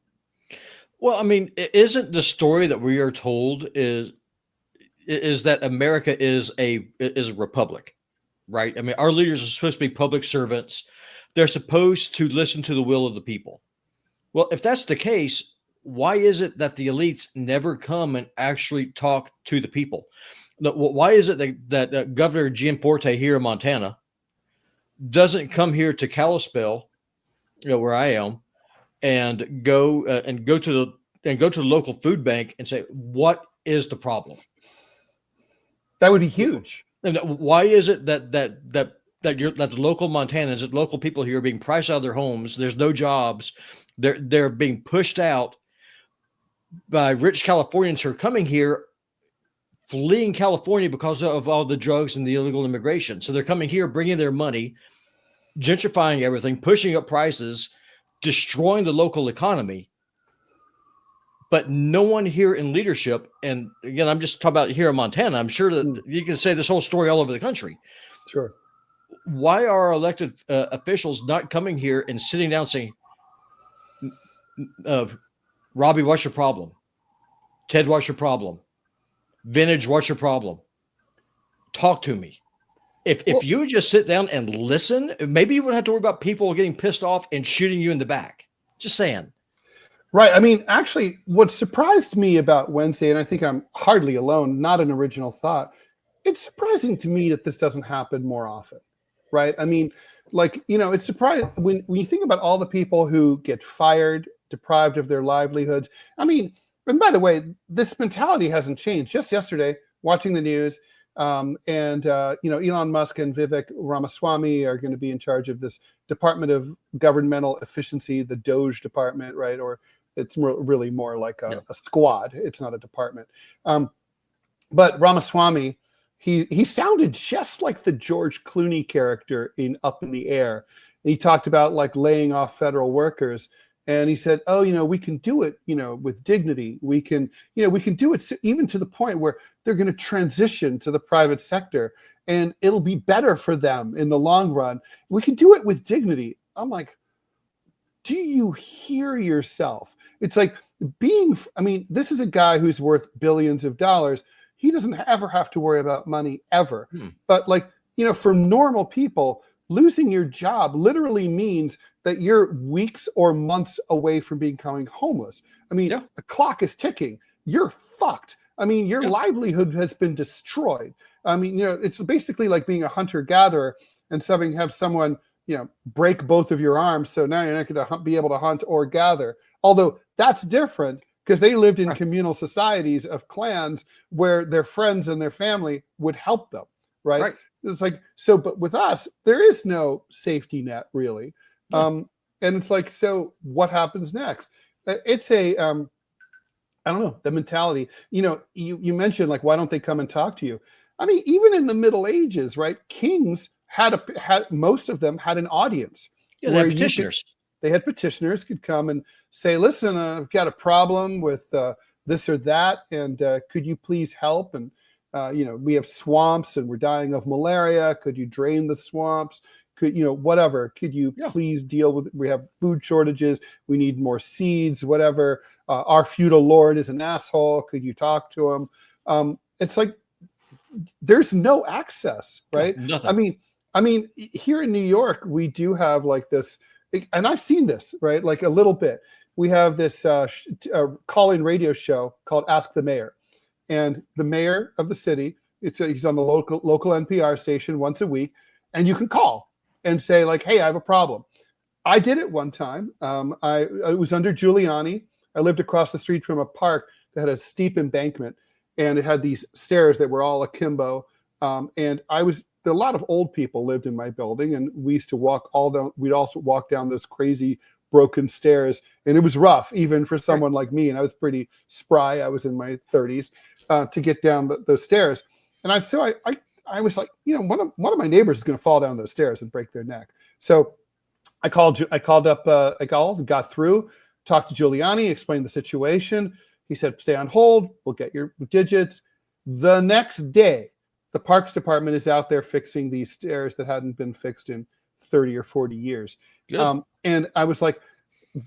B: Well, I mean, isn't the story that we are told is that America is a republic, right? I mean, our leaders are supposed to be public servants. They're supposed to listen to the will of the people. Well, if that's the case, why is it that the elites never come and actually talk to the people? Why is it that Governor Gianforte here in Montana doesn't come here to Kalispell, where I am, and go to the local food bank and say, what is the problem?
A: That would be huge.
B: And why is it that the local Montanans, that local people here are being priced out of their homes? There's no jobs. They're being pushed out by rich Californians who are coming here, fleeing California because of all the drugs and the illegal immigration. So they're coming here, bringing their money, gentrifying everything, pushing up prices, destroying the local economy. But no one here in leadership, and again, I'm just talking about here in Montana, I'm sure that you can say this whole story all over the country.
A: Sure.
B: Why are elected officials not coming here and sitting down saying, Robbie, what's your problem? Ted, what's your problem? Vintage, what's your problem? Talk to me. If you would just sit down and listen, maybe you wouldn't have to worry about people getting pissed off and shooting you in the back. Just saying.
A: Right. I mean, actually, what surprised me about Wednesday, and I think I'm hardly alone, not an original thought, it's surprising to me that this doesn't happen more often. Right. I mean, it's surprising when you think about all the people who get fired, deprived of their livelihoods. I mean, and by the way, this mentality hasn't changed. Just yesterday, watching the news, Elon Musk and Vivek Ramaswamy are going to be in charge of this Department of Governmental Efficiency, the Doge department, right? Or it's really more like a squad. It's not a department. But Ramaswamy, he sounded just like the George Clooney character in Up in the Air. He talked about like laying off federal workers. And he said, we can do it, with dignity. We can do it even to the point where they're going to transition to the private sector and it'll be better for them in the long run. We can do it with dignity. I'm do you hear yourself? It's like this is a guy who's worth billions of dollars. He doesn't ever have to worry about money ever. But for normal people, losing your job literally means that you're weeks or months away from becoming homeless. I mean, the clock is ticking. You're fucked. I mean, your livelihood has been destroyed. I mean, it's basically like being a hunter-gatherer and have someone, break both of your arms. So now you're not going to be able to hunt or gather. Although that's different because they lived in communal societies of clans where their friends and their family would help them, right? It's but with us, there is no safety net really. And it's so what happens next? It's I don't know, the mentality, you mentioned why don't they come and talk to you? I mean, even in the Middle Ages, right? Kings had most of them had an audience.
B: Yeah, they had petitioners.
A: They had petitioners could come and say, listen, I've got a problem with this or that. And could you please help? And, we have swamps and we're dying of malaria. Could you drain the swamps? Could, whatever. Could you please deal with it? We have food shortages. We need more seeds, whatever. Our feudal lord is an asshole. Could you talk to him? It's there's no access, right?
B: Nothing.
A: I mean, here in New York, we do have this and I've seen this, right? Like a little bit. We have this call-in radio show called Ask the Mayor. And the mayor of the city, he's on the local NPR station once a week, and you can call and say like, hey, I have a problem. I did it one time. I was under Giuliani. I lived across the street from a park that had a steep embankment, and it had these stairs that were all akimbo. And a lot of old people lived in my building, and we used to walk all down. We'd also walk down those crazy broken stairs, and it was rough even for someone like me. And I was pretty spry. I was in my 30s to get down those stairs. And I was like, one of my neighbors is going to fall down those stairs and break their neck. So I called up, got through, talked to Giuliani, explained the situation. He said, stay on hold. We'll get your digits. The next day, the Parks Department is out there fixing these stairs that hadn't been fixed in 30 or 40 years. And I was like,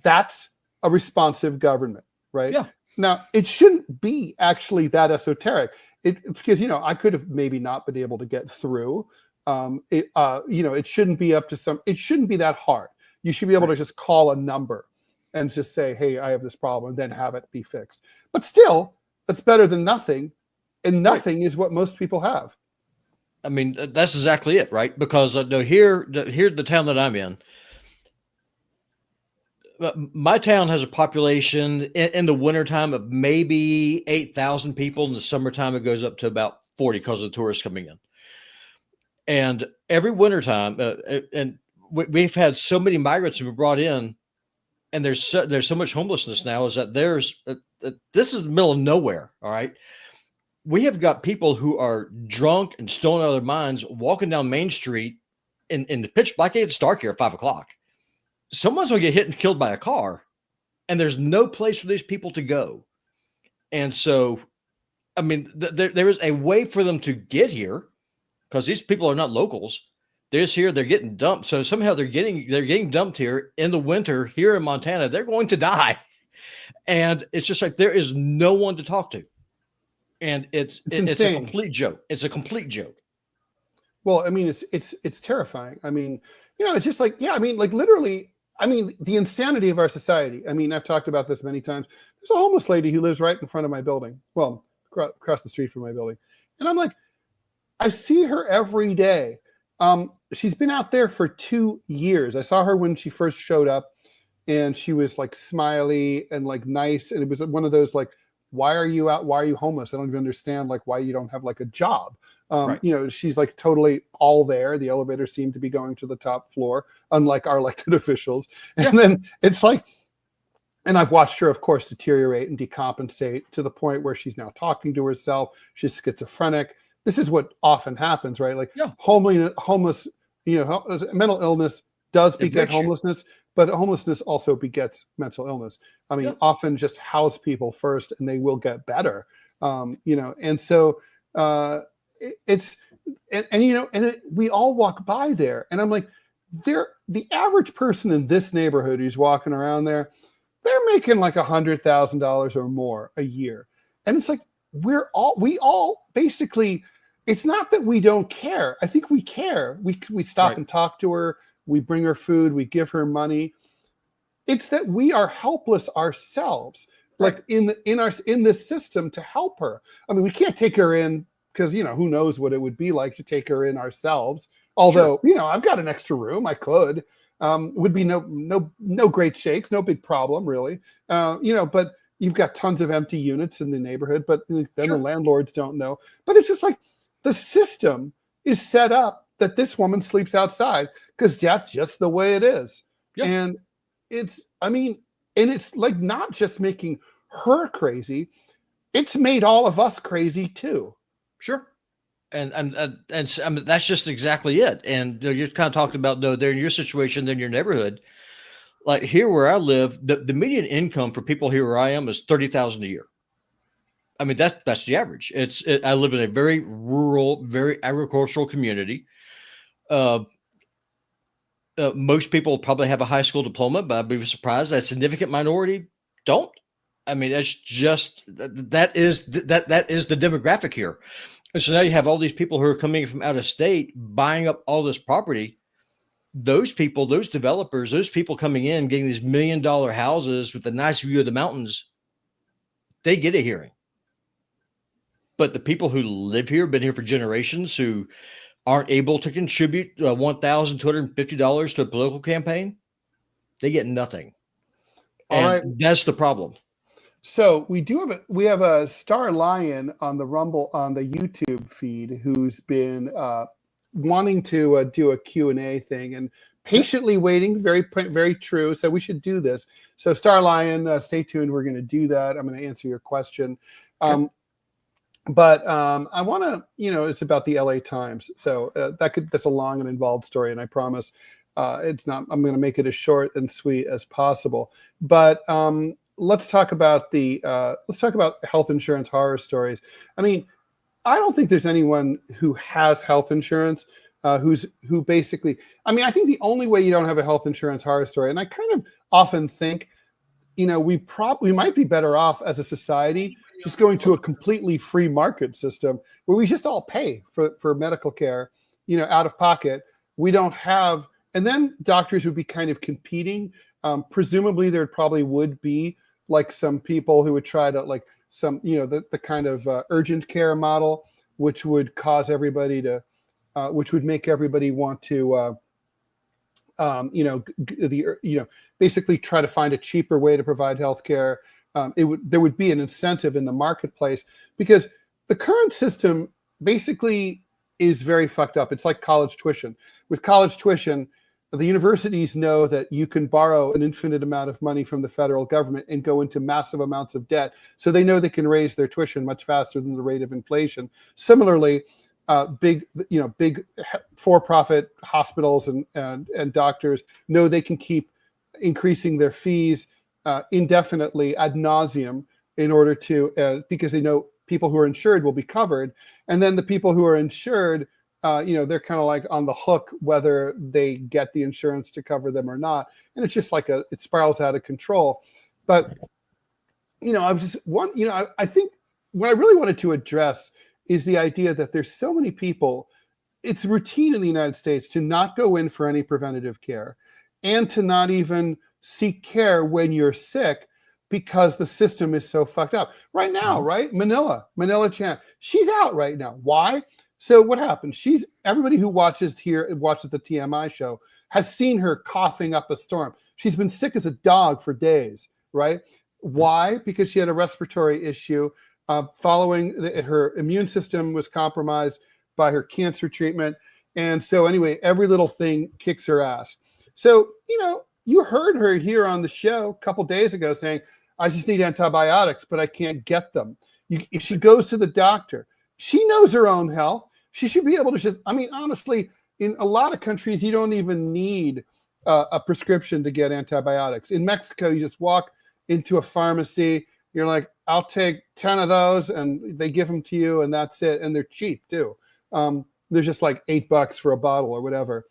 A: that's a responsive government, right? Yeah. Now, it shouldn't be actually that esoteric. Because, I could have maybe not been able to get through. It shouldn't be it shouldn't be that hard. You should be able to just call a number and just say, hey, I have this problem, and then have it be fixed. But still, that's better than nothing. And nothing is what most people have.
B: I mean, that's exactly it, right? Because here, the town that I'm in, my town has a population in the wintertime of maybe 8,000 people. In the summertime, it goes up to about 40 because of the tourists coming in. And every wintertime, and we've had so many migrants who were brought in, and there's so much homelessness now, is that this is the middle of nowhere, all right? We have got people who are drunk and stolen out of their minds walking down Main Street in the pitch black. It's dark here at 5 o'clock. Someone's going to get hit and killed by a car, and there's no place for these people to go. And so, I mean, there is a way for them to get here because these people are not locals. They're just here. They're getting dumped. So somehow they're getting dumped here in the winter here in Montana. They're going to die. And it's just like there is no one to talk to. And it's a complete joke. It's a complete joke.
A: Well, I mean, it's terrifying. I mean, it's just like, like literally, the insanity of our society. I mean, I've talked about this many times. There's a homeless lady who lives right in front of my building. Well, across the street from my building. And I'm like, I see her every day. She's been out there for 2 years. I saw her when she first showed up, and she was like smiley and like nice. And it was one of those like, why are you out? Why are you homeless? I don't even understand like why you don't have like a job. Right. She's like totally all there. The elevator seemed to be going to the top floor, unlike our elected officials. And then it's like, and I've watched her, of course, deteriorate and decompensate to the point where she's now talking to herself. She's schizophrenic. This is what often happens, right? Like homeless, mental illness does beget homelessness. But homelessness also begets mental illness. I mean, often just house people first, and they will get better. And so we all walk by there, and I'm like, the average person in this neighborhood who's walking around there, they're making like $100,000 or more a year, and it's like we all basically. It's not that we don't care. I think we care. We stop and talk to her. We bring her food, we give her money. It's that we are helpless ourselves, like in this system to help her. I mean, we can't take her in because who knows what it would be like to take her in ourselves. Although I've got an extra room, I could. Would be no great shakes, no big problem really. But you've got tons of empty units in the neighborhood. But then the landlords don't know. But it's just like the system is set up that this woman sleeps outside because that's just the way it is. Yeah. And it's like not just making her crazy, it's made all of us crazy too.
B: Sure. And I mean, that's just exactly it. And you're kind of talking about they're in your situation, they're in your neighborhood. Like here where I live, the median income for people here where I am is $30,000 a year. I mean, that's the average. I live in a very rural, very agricultural community. Most people probably have a high school diploma, but I'd be surprised that a significant minority don't. I mean, it's just that is the demographic here. And so now you have all these people who are coming from out of state buying up all this property. those people, those developers, those people coming in, getting these $1 million houses with a nice view of the mountains, they get a hearing. But the people who live here, been here for generations, who aren't able to contribute $1,250 to a political campaign, they get nothing. And that's the problem.
A: So we have a Star Lion on the Rumble, on the YouTube feed, who's been wanting to do a Q&A thing and patiently waiting. Very true. So we should do this. So Star Lion, stay tuned. We're going to do that. I'm going to answer your question. But I want to, it's about the LA Times. So that's a long and involved story, and I promise it's not. I'm going to make it as short and sweet as possible. But let's talk about health insurance horror stories. I mean, I don't think there's anyone who has health insurance who basically. I mean, I think the only way you don't have a health insurance horror story, and I kind of often think, we might be better off as a society just going to a completely free market system where we just all pay for medical care, out of pocket. We don't have, and then doctors would be kind of competing. Presumably there probably would be like some people who would try to like some, the kind of urgent care model, which would cause everybody to, which would make everybody want to, basically try to find a cheaper way to provide healthcare. There would be an incentive in the marketplace, because the current system basically is very fucked up. It's like college tuition. With college tuition, the universities know that you can borrow an infinite amount of money from the federal government and go into massive amounts of debt. So they know they can raise their tuition much faster than the rate of inflation. Similarly, big for-profit hospitals and doctors know they can keep increasing their fees indefinitely ad nauseum in order to, because they know people who are insured will be covered. And then the people who are insured, they're kind of like on the hook whether they get the insurance to cover them or not. And it's just like it spirals out of control. But, I think what I really wanted to address is the idea that there's so many people. It's routine in the United States to not go in for any preventative care and to not even seek care when you're sick, because the system is so fucked up right now, right? Manila Chan, she's out right now. Why? So what happened? Everybody who watches the TMI show has seen her coughing up a storm. She's been sick as a dog for days, right? Why? Because she had a respiratory issue following her immune system was compromised by her cancer treatment. And so anyway, every little thing kicks her ass. So, you heard her here on the show a couple days ago saying, I just need antibiotics, but I can't get them. If she goes to the doctor, she knows her own health. She should be able to honestly, in a lot of countries, you don't even need a prescription to get antibiotics. In Mexico, you just walk into a pharmacy. You're like, I'll take 10 of those, and they give them to you, and that's it. And they're cheap too. They're just like $8 for a bottle or whatever.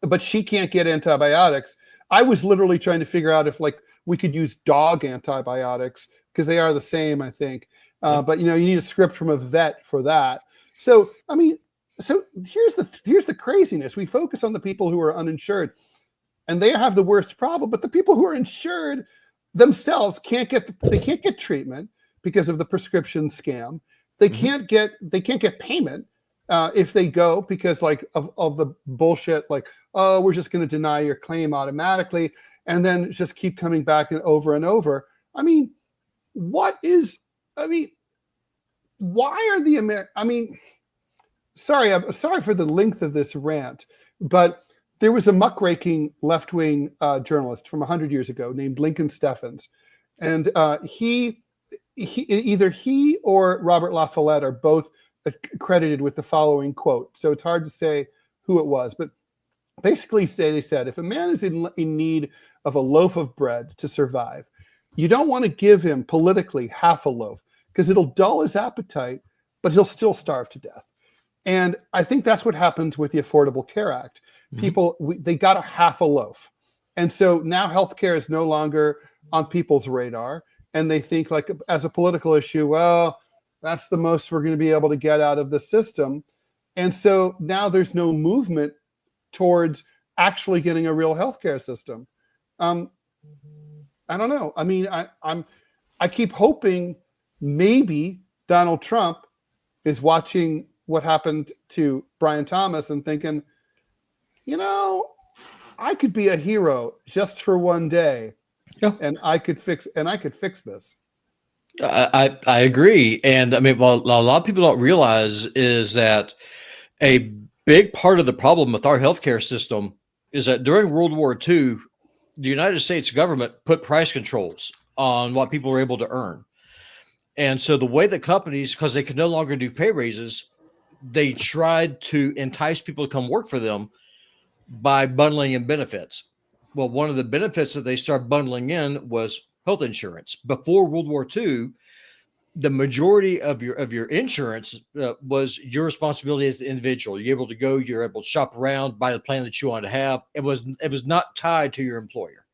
A: But she can't get antibiotics. I was literally trying to figure out if we could use dog antibiotics, because they are the same, I think. But you need a script from a vet for that. So here's the craziness. We focus on the people who are uninsured, and they have the worst problem. But the people who are insured themselves can't get treatment because of the prescription scam. They can't get payment if they go, because of the bullshit, we're just going to deny your claim automatically, and then just keep coming back and over. I mean, why are the I'm sorry for the length of this rant, but there was a muckraking left-wing journalist from 100 years ago named Lincoln Steffens, and either he or Robert La Follette are both credited with the following quote. So it's hard to say who it was, but basically they said, if a man is in need of a loaf of bread to survive, you don't want to give him politically half a loaf, because it'll dull his appetite, but he'll still starve to death. And I think that's what happens with the Affordable Care Act. People, they got a half a loaf. And so now healthcare is no longer on people's radar. And they think as a political issue, well, that's the most we're going to be able to get out of the system. And so now there's no movement towards actually getting a real healthcare system. I don't know. I mean, I keep hoping maybe Donald Trump is watching what happened to Brian Thomas and thinking, I could be a hero just for one day, and I could fix this.
B: I agree. And I mean, what a lot of people don't realize is that a big part of the problem with our healthcare system is that during World War II, the United States government put price controls on what people were able to earn. And so the way that companies, because they could no longer do pay raises, they tried to entice people to come work for them by bundling in benefits. Well, one of the benefits that they started bundling in was health insurance. Before World War II, the majority of your insurance was your responsibility as the individual. You're able to go, you're able to shop around, buy the plan that you want to have. It was not tied to your employer.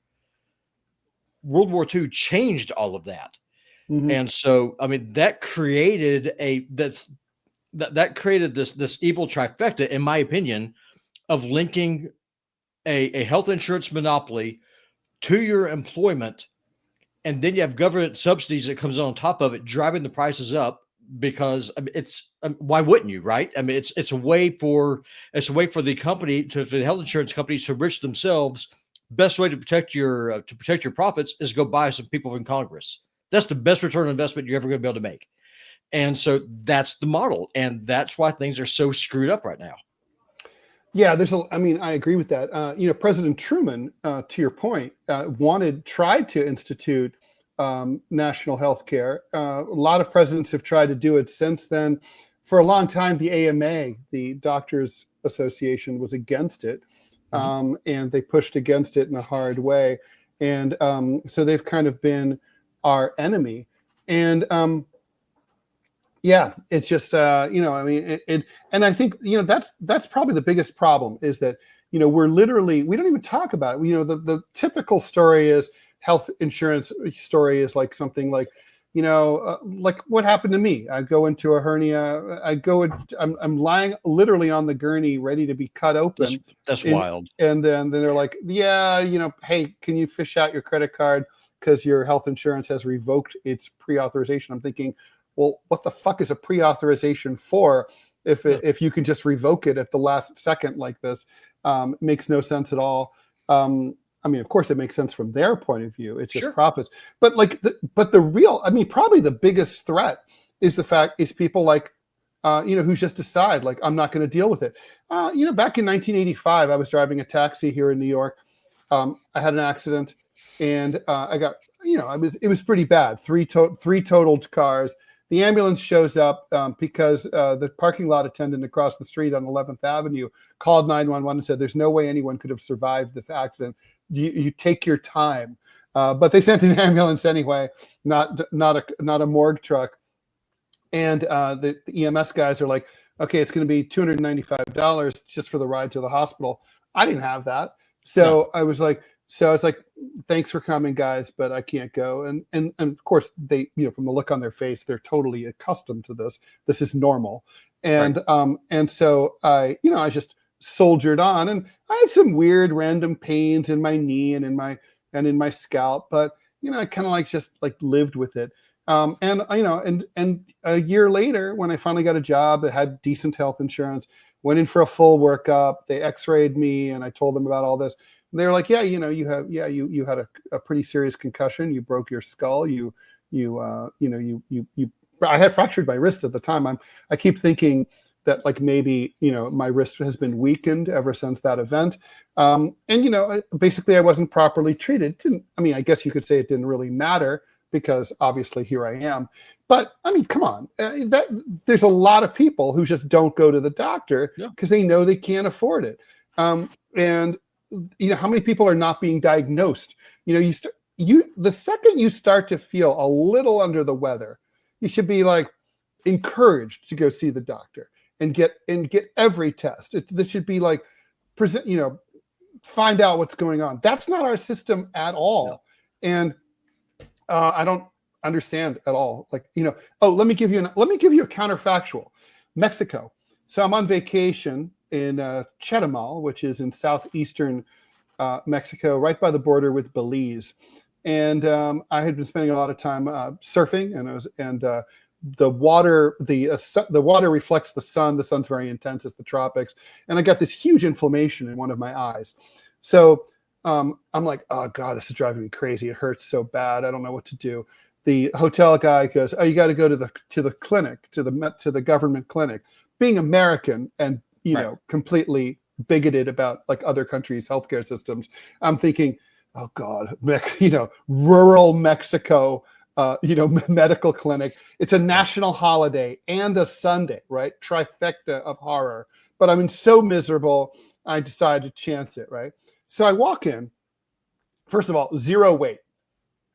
B: World War II changed all of that. Mm-hmm. And so, I mean, that created that created this evil trifecta, in my opinion, of linking a health insurance monopoly to your employment. And then you have government subsidies that comes on top of it, driving the prices up because why wouldn't you, right? I mean, it's a way for the company for the health insurance companies to enrich themselves. Best way to protect your profits is go buy some people in Congress. That's the best return on investment you're ever going to be able to make. And so that's the model. And that's why things are so screwed up right now.
A: Yeah, I agree with that. President Truman, to your point, tried to institute national health care. A lot of presidents have tried to do it since then. For a long time, the AMA, the Doctors Association, was against it. And they pushed against it in a hard way. And so they've kind of been our enemy. And yeah, it's just, and I think, that's probably the biggest problem is that, we don't even talk about it. The typical story is health insurance story is like something like, like what happened to me. I go into a hernia. I'm lying literally on the gurney, ready to be cut open.
B: That's wild.
A: And then they're like, yeah, hey, can you fish out your credit card because your health insurance has revoked its pre-authorization? I'm thinking, well, what the fuck is a pre-authorization for if you can just revoke it at the last second like this? It makes no sense at all. Of course it makes sense from their point of view. It's just profits. But the real, probably the biggest threat is people like, who just decide like, I'm not going to deal with it. Back in 1985, I was driving a taxi here in New York. I had an accident and I got, it was pretty bad. Three totaled cars. The ambulance shows up because the parking lot attendant across the street on 11th Avenue called 911 and said, there's no way anyone could have survived this accident. You take your time. But they sent an ambulance anyway, not a morgue truck. And the EMS guys are like, okay, it's going to be $295 just for the ride to the hospital. I didn't have that. So I was like, thanks for coming, guys, but I can't go. And of course they, from the look on their face, they're totally accustomed to this. This is normal. And, and so I just soldiered on, and I had some weird random pains in my knee and in my scalp, but, I kind of just lived with it. And a year later, when I finally got a job that had decent health insurance, went in for a full workup, they x-rayed me and I told them about all this. They were like, yeah, you had a pretty serious concussion. You broke your skull. I had fractured my wrist at the time. I keep thinking that maybe, my wrist has been weakened ever since that event. Basically I wasn't properly treated. I guess you could say it didn't really matter because obviously here I am. But come on, there's a lot of people who just don't go to the doctor because they know they can't afford it. And how many people are not being diagnosed? The second you start to feel a little under the weather, you should be encouraged to go see the doctor and get every test. This should be find out what's going on. That's not our system at all. No. And I don't understand at all. Let me give you a counterfactual. Mexico. So I'm on vacation in Chetumal, which is in southeastern Mexico, right by the border with Belize. And I had been spending a lot of time surfing, and the water reflects the sun. The sun's very intense. It's the tropics, and I got this huge inflammation in one of my eyes. So I'm like, oh God, this is driving me crazy. It hurts so bad. I don't know what to do. The hotel guy goes, oh, you got to go to the clinic, to the government clinic. Being American and completely bigoted about like other countries' healthcare systems, I'm thinking, oh God, rural Mexico, medical clinic. It's a national holiday and a Sunday, right? Trifecta of horror. But I'm so miserable, I decided to chance it, right? So I walk in. First of all, zero wait,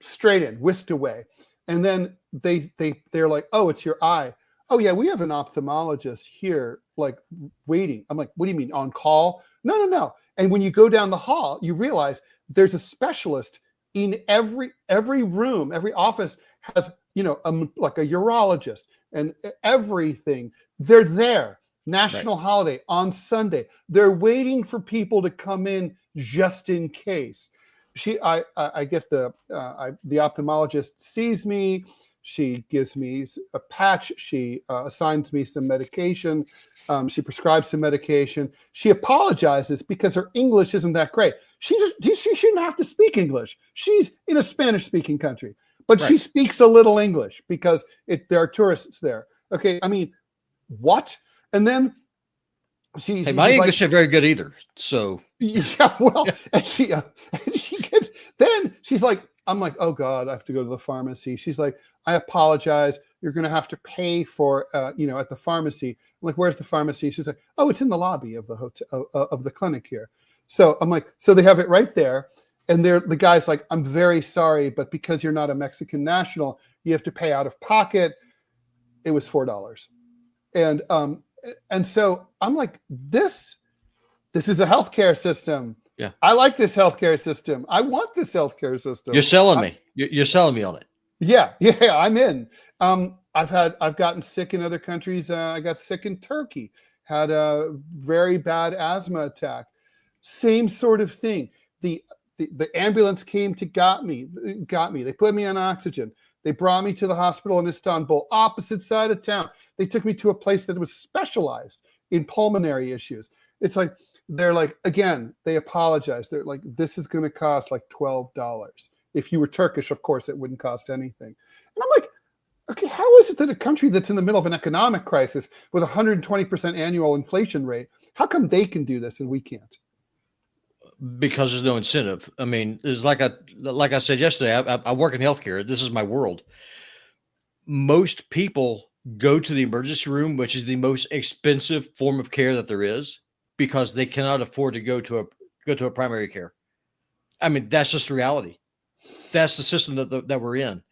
A: straight in, whisked away. And then they're like, oh, it's your eye. Oh yeah, we have an ophthalmologist here, like waiting. I'm like, what do you mean, on call? No. And when you go down the hall, you realize there's a specialist in every room. Every office has, like a urologist and everything. They're there. National holiday on Sunday. They're waiting for people to come in just in case. I get the ophthalmologist sees me. She gives me a patch. She assigns me some medication. She prescribes some medication. She apologizes because her English isn't that great. She shouldn't have to speak English. She's in a Spanish-speaking country, but she speaks a little English because there are tourists there. Okay, I mean, what? And then
B: my English ain't very good either. So
A: yeah, well, and she gets. Then she's like, I'm like, oh God, I have to go to the pharmacy. She's like, I apologize. You're going to have to pay for, at the pharmacy. I'm like, where's the pharmacy? She's like, oh, it's in the lobby of the hotel, of the clinic here. So I'm like, so they have it right there. And the guy's like, I'm very sorry, but because you're not a Mexican national, you have to pay out of pocket. It was $4. And so I'm like, this is a healthcare system.
B: Yeah.
A: I like this healthcare system. I want this healthcare system.
B: You're selling me. You're selling me on it.
A: Yeah, I'm in. I've gotten sick in other countries. I got sick in Turkey, had a very bad asthma attack. Same sort of thing. The ambulance came to got me. They put me on oxygen. They brought me to the hospital in Istanbul, opposite side of town. They took me to a place that was specialized in pulmonary issues. It's like, they're like, again, they apologize. They're like, this is going to cost like $12. If you were Turkish, of course, it wouldn't cost anything. And I'm like, okay, how is it that a country that's in the middle of an economic crisis with 120% annual inflation rate, how come they can do this and we can't?
B: Because there's no incentive. I mean, it's like I said yesterday, I work in healthcare. This is my world. Most people go to the emergency room, which is the most expensive form of care that there is, because they cannot afford to go to a primary care. I mean, that's just reality. That's the system that we're in.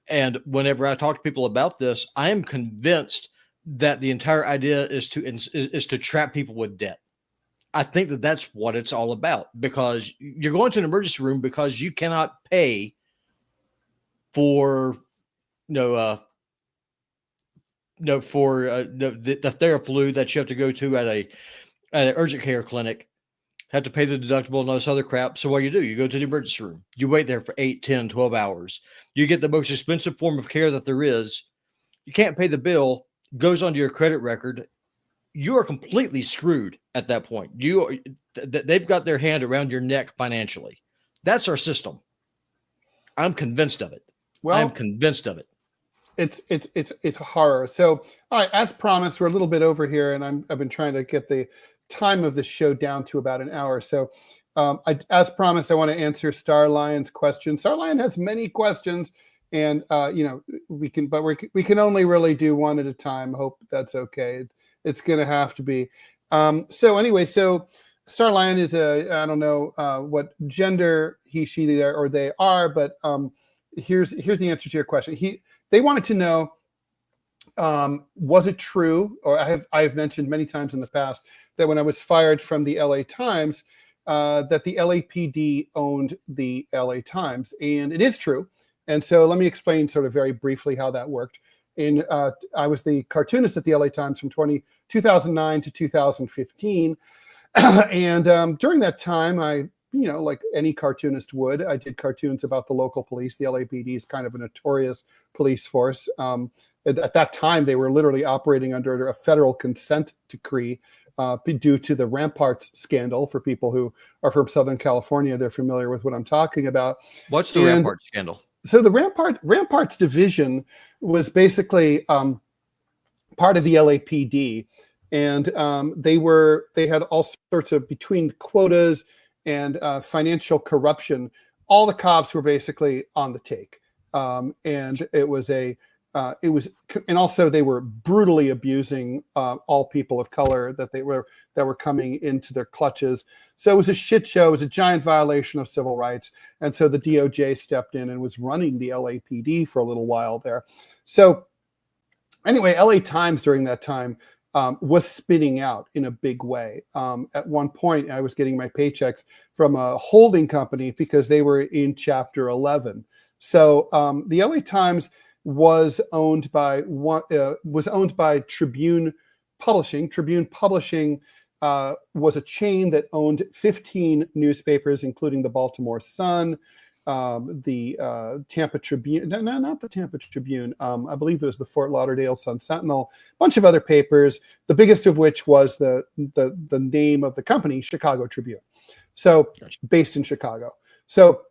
B: And whenever I talk to people about this, I am convinced that the entire idea is to trap people with debt. I think that that's what it's all about, because you're going to an emergency room because you cannot pay for the Theraflu that you have to go to at an urgent care clinic, have to pay the deductible and all this other crap. So what you go to the emergency room, you wait there for 8, 10, 12 hours. You get the most expensive form of care that there is. You can't pay the bill, goes onto your credit record. You are completely screwed at that point. They've got their hand around your neck financially. That's our system. I'm convinced of it.
A: Well,
B: I'm convinced of it.
A: It's horror. So, all right, as promised, we're a little bit over here, and I've been trying to get the time of the show down to about an hour. So, as promised, I want to answer Star Lion's question. Star Lion has many questions, and we can only really do one at a time. Hope that's okay. It's going to have to be. So anyway, Star Lion is I don't know what gender he, she, they are, but here's the answer to your question. They wanted to know, was it true, or I have mentioned many times in the past that when I was fired from the LA Times, that the LAPD owned the LA Times, and it is true. And so let me explain sort of very briefly how that worked. I was the cartoonist at the LA Times from 2009 to 2015. And during that time, like any cartoonist would, I did cartoons about the local police. The LAPD is kind of a notorious police force. At that time, they were literally operating under a federal consent decree due to the Ramparts scandal. For people who are from Southern California, they're familiar with what I'm talking about.
B: What's the Ramparts scandal?
A: So the Ramparts division was basically part of the LAPD. And they had all sorts of, between quotas and financial corruption, all the cops were basically on the take. And also they were brutally abusing all people of color that were coming into their clutches. So it was a shit show. It was a giant violation of civil rights. And so the DOJ stepped in and was running the LAPD for a little while there. So anyway, LA Times during that time was spinning out in a big way. At one point, I was getting my paychecks from a holding company because they were in Chapter 11. So the LA Times was owned by Tribune Publishing. Tribune Publishing was a chain that owned 15 newspapers, including the Baltimore Sun, the Tampa Tribune, no, not the Tampa Tribune. I believe it was the Fort Lauderdale Sun-Sentinel, a bunch of other papers, the biggest of which was the name of the company, Chicago Tribune. So based in Chicago. So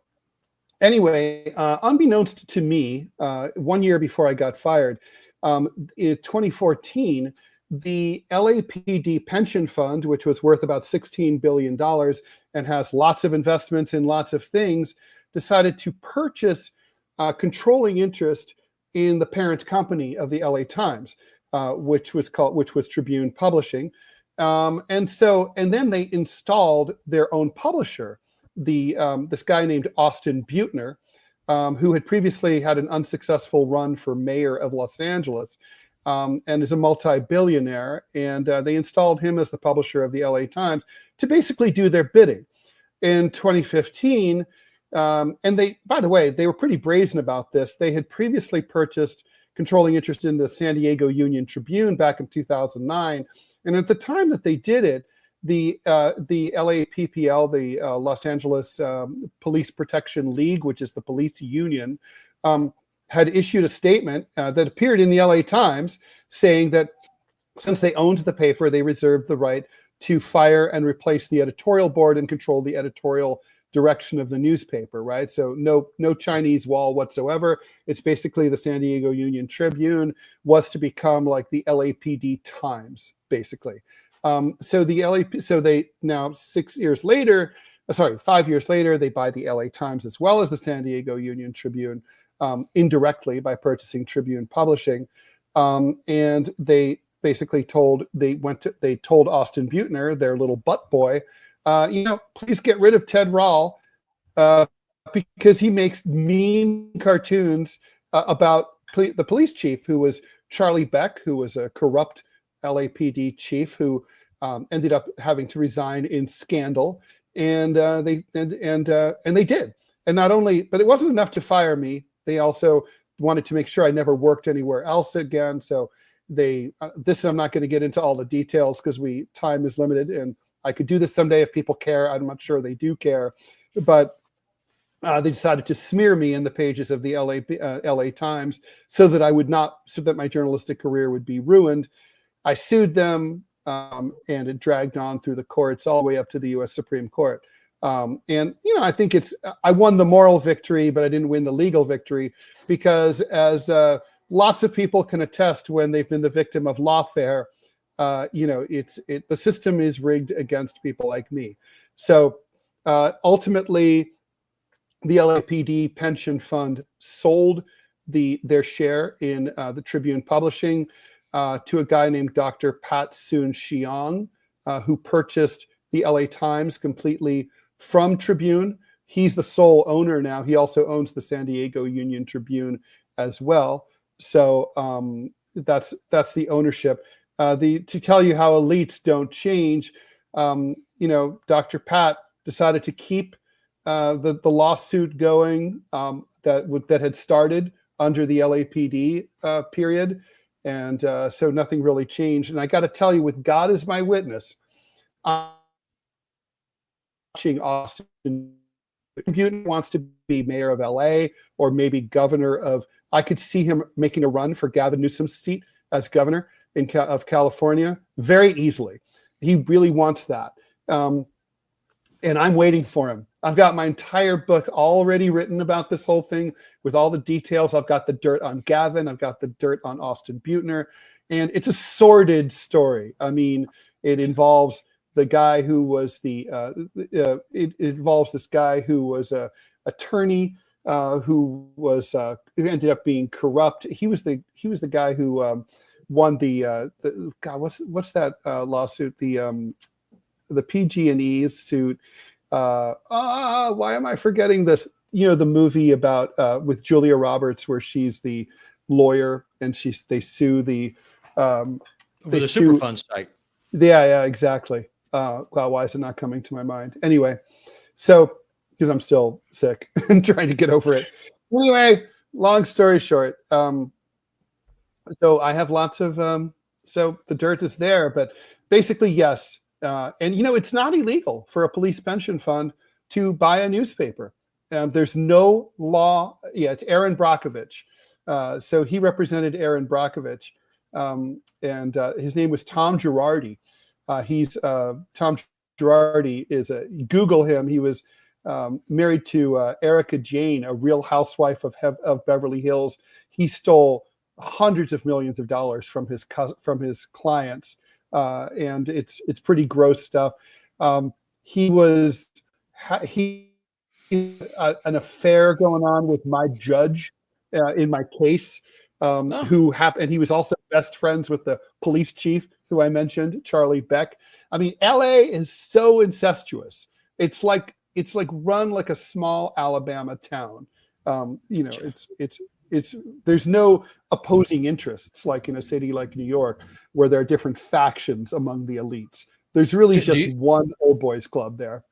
A: anyway, unbeknownst to me, 1 year before I got fired, in 2014, the LAPD pension fund, which was worth about $16 billion and has lots of investments in lots of things, decided to purchase controlling interest in the parent company of the LA Times, which was Tribune Publishing. And then they installed their own publisher, this guy named Austin Butner, who had previously had an unsuccessful run for mayor of Los Angeles, and is a multi-billionaire. And they installed him as the publisher of the LA Times to basically do their bidding. In 2015, and by the way, they were pretty brazen about this. They had previously purchased controlling interest in the San Diego Union Tribune back in 2009. And at the time that they did it, the LAPPL, the Los Angeles Police Protection League, which is the police union, had issued a statement that appeared in the LA Times saying that since they owned the paper, they reserved the right to fire and replace the editorial board and control the editorial direction of the newspaper, right? So no Chinese wall whatsoever. It's basically the San Diego Union Tribune was to become like the LAPD Times, basically. So they now 5 years later, they buy the LA Times as well as the San Diego Union Tribune, indirectly by purchasing Tribune Publishing. And they basically told Austin Butner, their little butt boy, please get rid of Ted Rall because he makes mean cartoons about the police chief, who was Charlie Beck, who was a corrupt LAPD chief who ended up having to resign in scandal. And they did. And not only, but it wasn't enough to fire me. They also wanted to make sure I never worked anywhere else again. So I'm not going to get into all the details because time is limited, and I could do this someday if people care. I'm not sure they do care, but they decided to smear me in the pages of the LA Times so that my journalistic career would be ruined. I sued them, and it dragged on through the courts all the way up to the U.S. Supreme Court. I think I won the moral victory, but I didn't win the legal victory because, as lots of people can attest when they've been the victim of lawfare, the system is rigged against people like me. So ultimately, the LAPD pension fund sold their share in the Tribune Publishing to a guy named Dr. Pat Soon-Shiong, who purchased the LA Times completely from Tribune. He's the sole owner now. He also owns the San Diego Union Tribune as well. So that's the ownership. To tell you how elites don't change, Dr. Pat decided to keep the lawsuit going that had started under the LAPD period. And so nothing really changed. And I got to tell you, with God as my witness, I'm watching Austin Butin wants to be mayor of LA or maybe governor of, I could see him making a run for Gavin Newsom's seat as governor of California very easily. He really wants that. And I'm waiting for him. I've got my entire book already written about this whole thing with all the details. I've got the dirt on Gavin. I've got the dirt on Austin Butner. And it's a sordid story. I mean, it involves the guy who was it involves this guy who was a attorney who ended up being corrupt. He was the guy who won the God, what's that lawsuit? The PG&E suit. Why am I forgetting this? You know, the movie about with Julia Roberts where she's the lawyer and they sue the
B: Superfund site.
A: Yeah, exactly. Wow, why is it not coming to my mind? Anyway, so because I'm still sick and trying to get over it. Anyway, long story short, so I have lots of so the dirt is there, but basically yes. And you know, it's not illegal for a police pension fund to buy a newspaper. There's no law. Yeah, it's Aaron Brockovich. So he represented Aaron Brockovich, and his name was Tom Girardi. Tom Girardi is Google him. He was married to Erica Jane, a Real Housewife of Beverly Hills. He stole hundreds of millions of dollars from his clients. And it's pretty gross stuff. He an affair going on with my judge in my case, and he was also best friends with the police chief who I mentioned, Charlie Beck. I mean, LA is so incestuous. It's like run like a small Alabama town. You know, it's there's no opposing interests like in a city like New York where there are different factions among the elites. There's really just one old boys club there.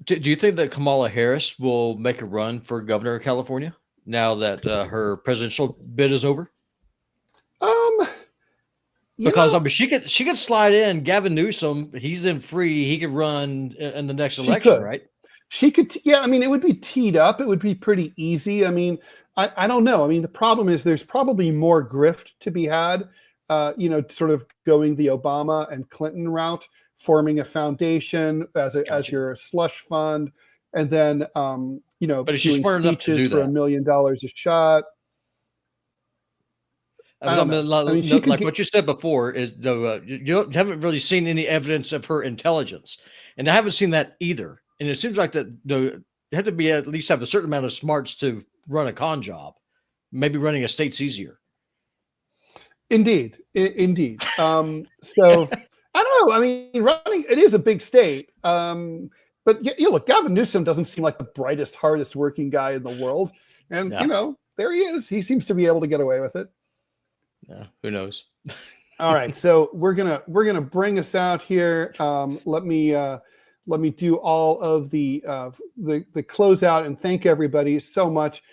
B: Do you think that Kamala Harris will make a run for governor of California now that her presidential bid is over? Because I mean, she could slide in. Gavin Newsom, he's in free. He could run in the next election, right?
A: She could. Yeah, I mean, it would be teed up. It would be pretty easy. I mean, I don't know. I mean, the problem is there's probably more grift to be had. You know, sort of going the Obama and Clinton route, forming a foundation as your slush fund, and then you know,
B: but is she smart enough to do that?
A: For $1 million a shot.
B: I mean, like what you said before is you haven't really seen any evidence of her intelligence, and I haven't seen that either. And it seems like that you have to be at least have a certain amount of smarts to run a con job. Maybe running a state's easier.
A: Indeed. So I don't know. I mean, running it is a big state, but you look, Gavin Newsom doesn't seem like the brightest, hardest working guy in the world, and you know, there he is. He seems to be able to get away with it.
B: Yeah, who knows?
A: All right, so we're gonna bring us out here. Let me do all of the closeout and thank everybody so much.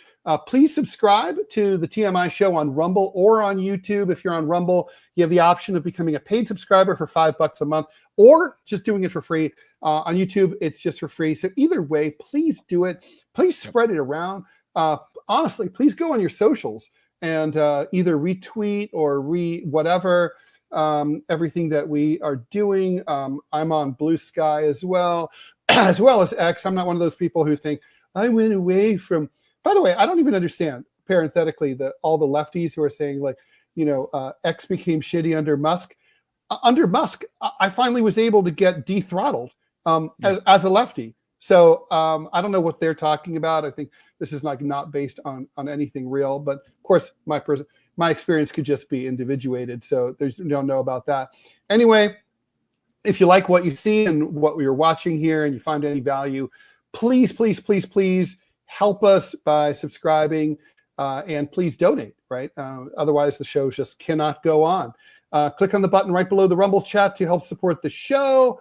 A: Please subscribe to the TMI Show on Rumble or on YouTube. If you're on Rumble, you have the option of becoming a paid subscriber for $5 a month, or just doing it for free. On YouTube, it's just for free. So either way, please do it. Please spread it around. Honestly, please go on your socials and either retweet or whatever, everything that we are doing. I'm on Blue Sky as well as X. I'm not one of those people who think I went away from. By the way, I don't even understand parenthetically all the lefties who are saying like, you know, X became shitty under Musk. Under Musk, I finally was able to get dethrottled as a lefty. So I don't know what they're talking about. I think this is like not based on anything real, but of course my experience could just be individuated. So you don't know about that. Anyway, if you like what you see and what you're watching here and you find any value, please, please, please, please help us by subscribing and please donate, right? Otherwise the show just cannot go on. Click on the button right below the Rumble chat to help support the show.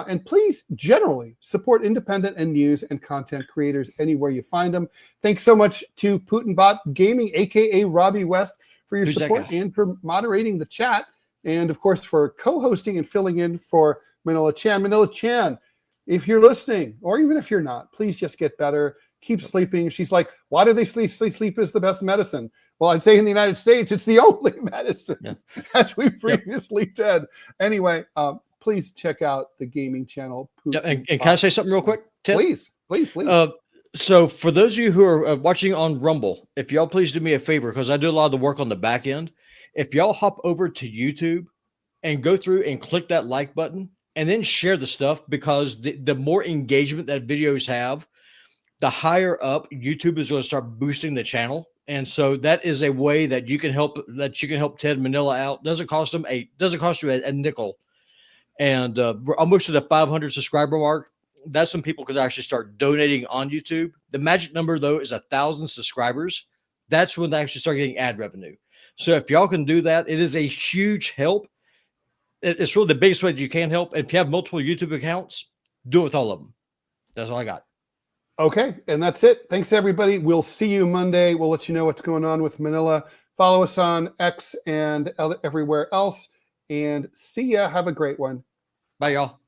A: And please generally support independent and news and content creators anywhere you find them. Thanks so much to Putinbot Gaming, aka Robby West, for your support and for moderating the chat. And of course, for co-hosting and filling in for Manila Chan. Manila Chan, if you're listening, or even if you're not, please just get better. Keep sleeping. She's like, why do they sleep? Sleep is the best medicine. Well, I'd say in the United States, it's the only medicine, as we previously said. Anyway, please check out the gaming channel.
B: And can I say something real quick, Ted?
A: Please.
B: So for those of you who are watching on Rumble, if y'all please do me a favor, because I do a lot of the work on the back end. If y'all hop over to YouTube and go through and click that like button and then share the stuff, because the more engagement that videos have, the higher up YouTube is going to start boosting the channel. And so that is a way that you can help Ted Manila out. Doesn't cost you a nickel. And we're almost to the 500 subscriber mark. That's when people could actually start donating on YouTube. The magic number, though, is 1,000 subscribers. That's when they actually start getting ad revenue. So if y'all can do that, it is a huge help. It's really the biggest way that you can help. And if you have multiple YouTube accounts, do it with all of them. That's all I got.
A: Okay, and that's it. Thanks, everybody. We'll see you Monday. We'll let you know what's going on with Manila. Follow us on X and everywhere else. And see ya. Have a great one.
B: Bye, y'all.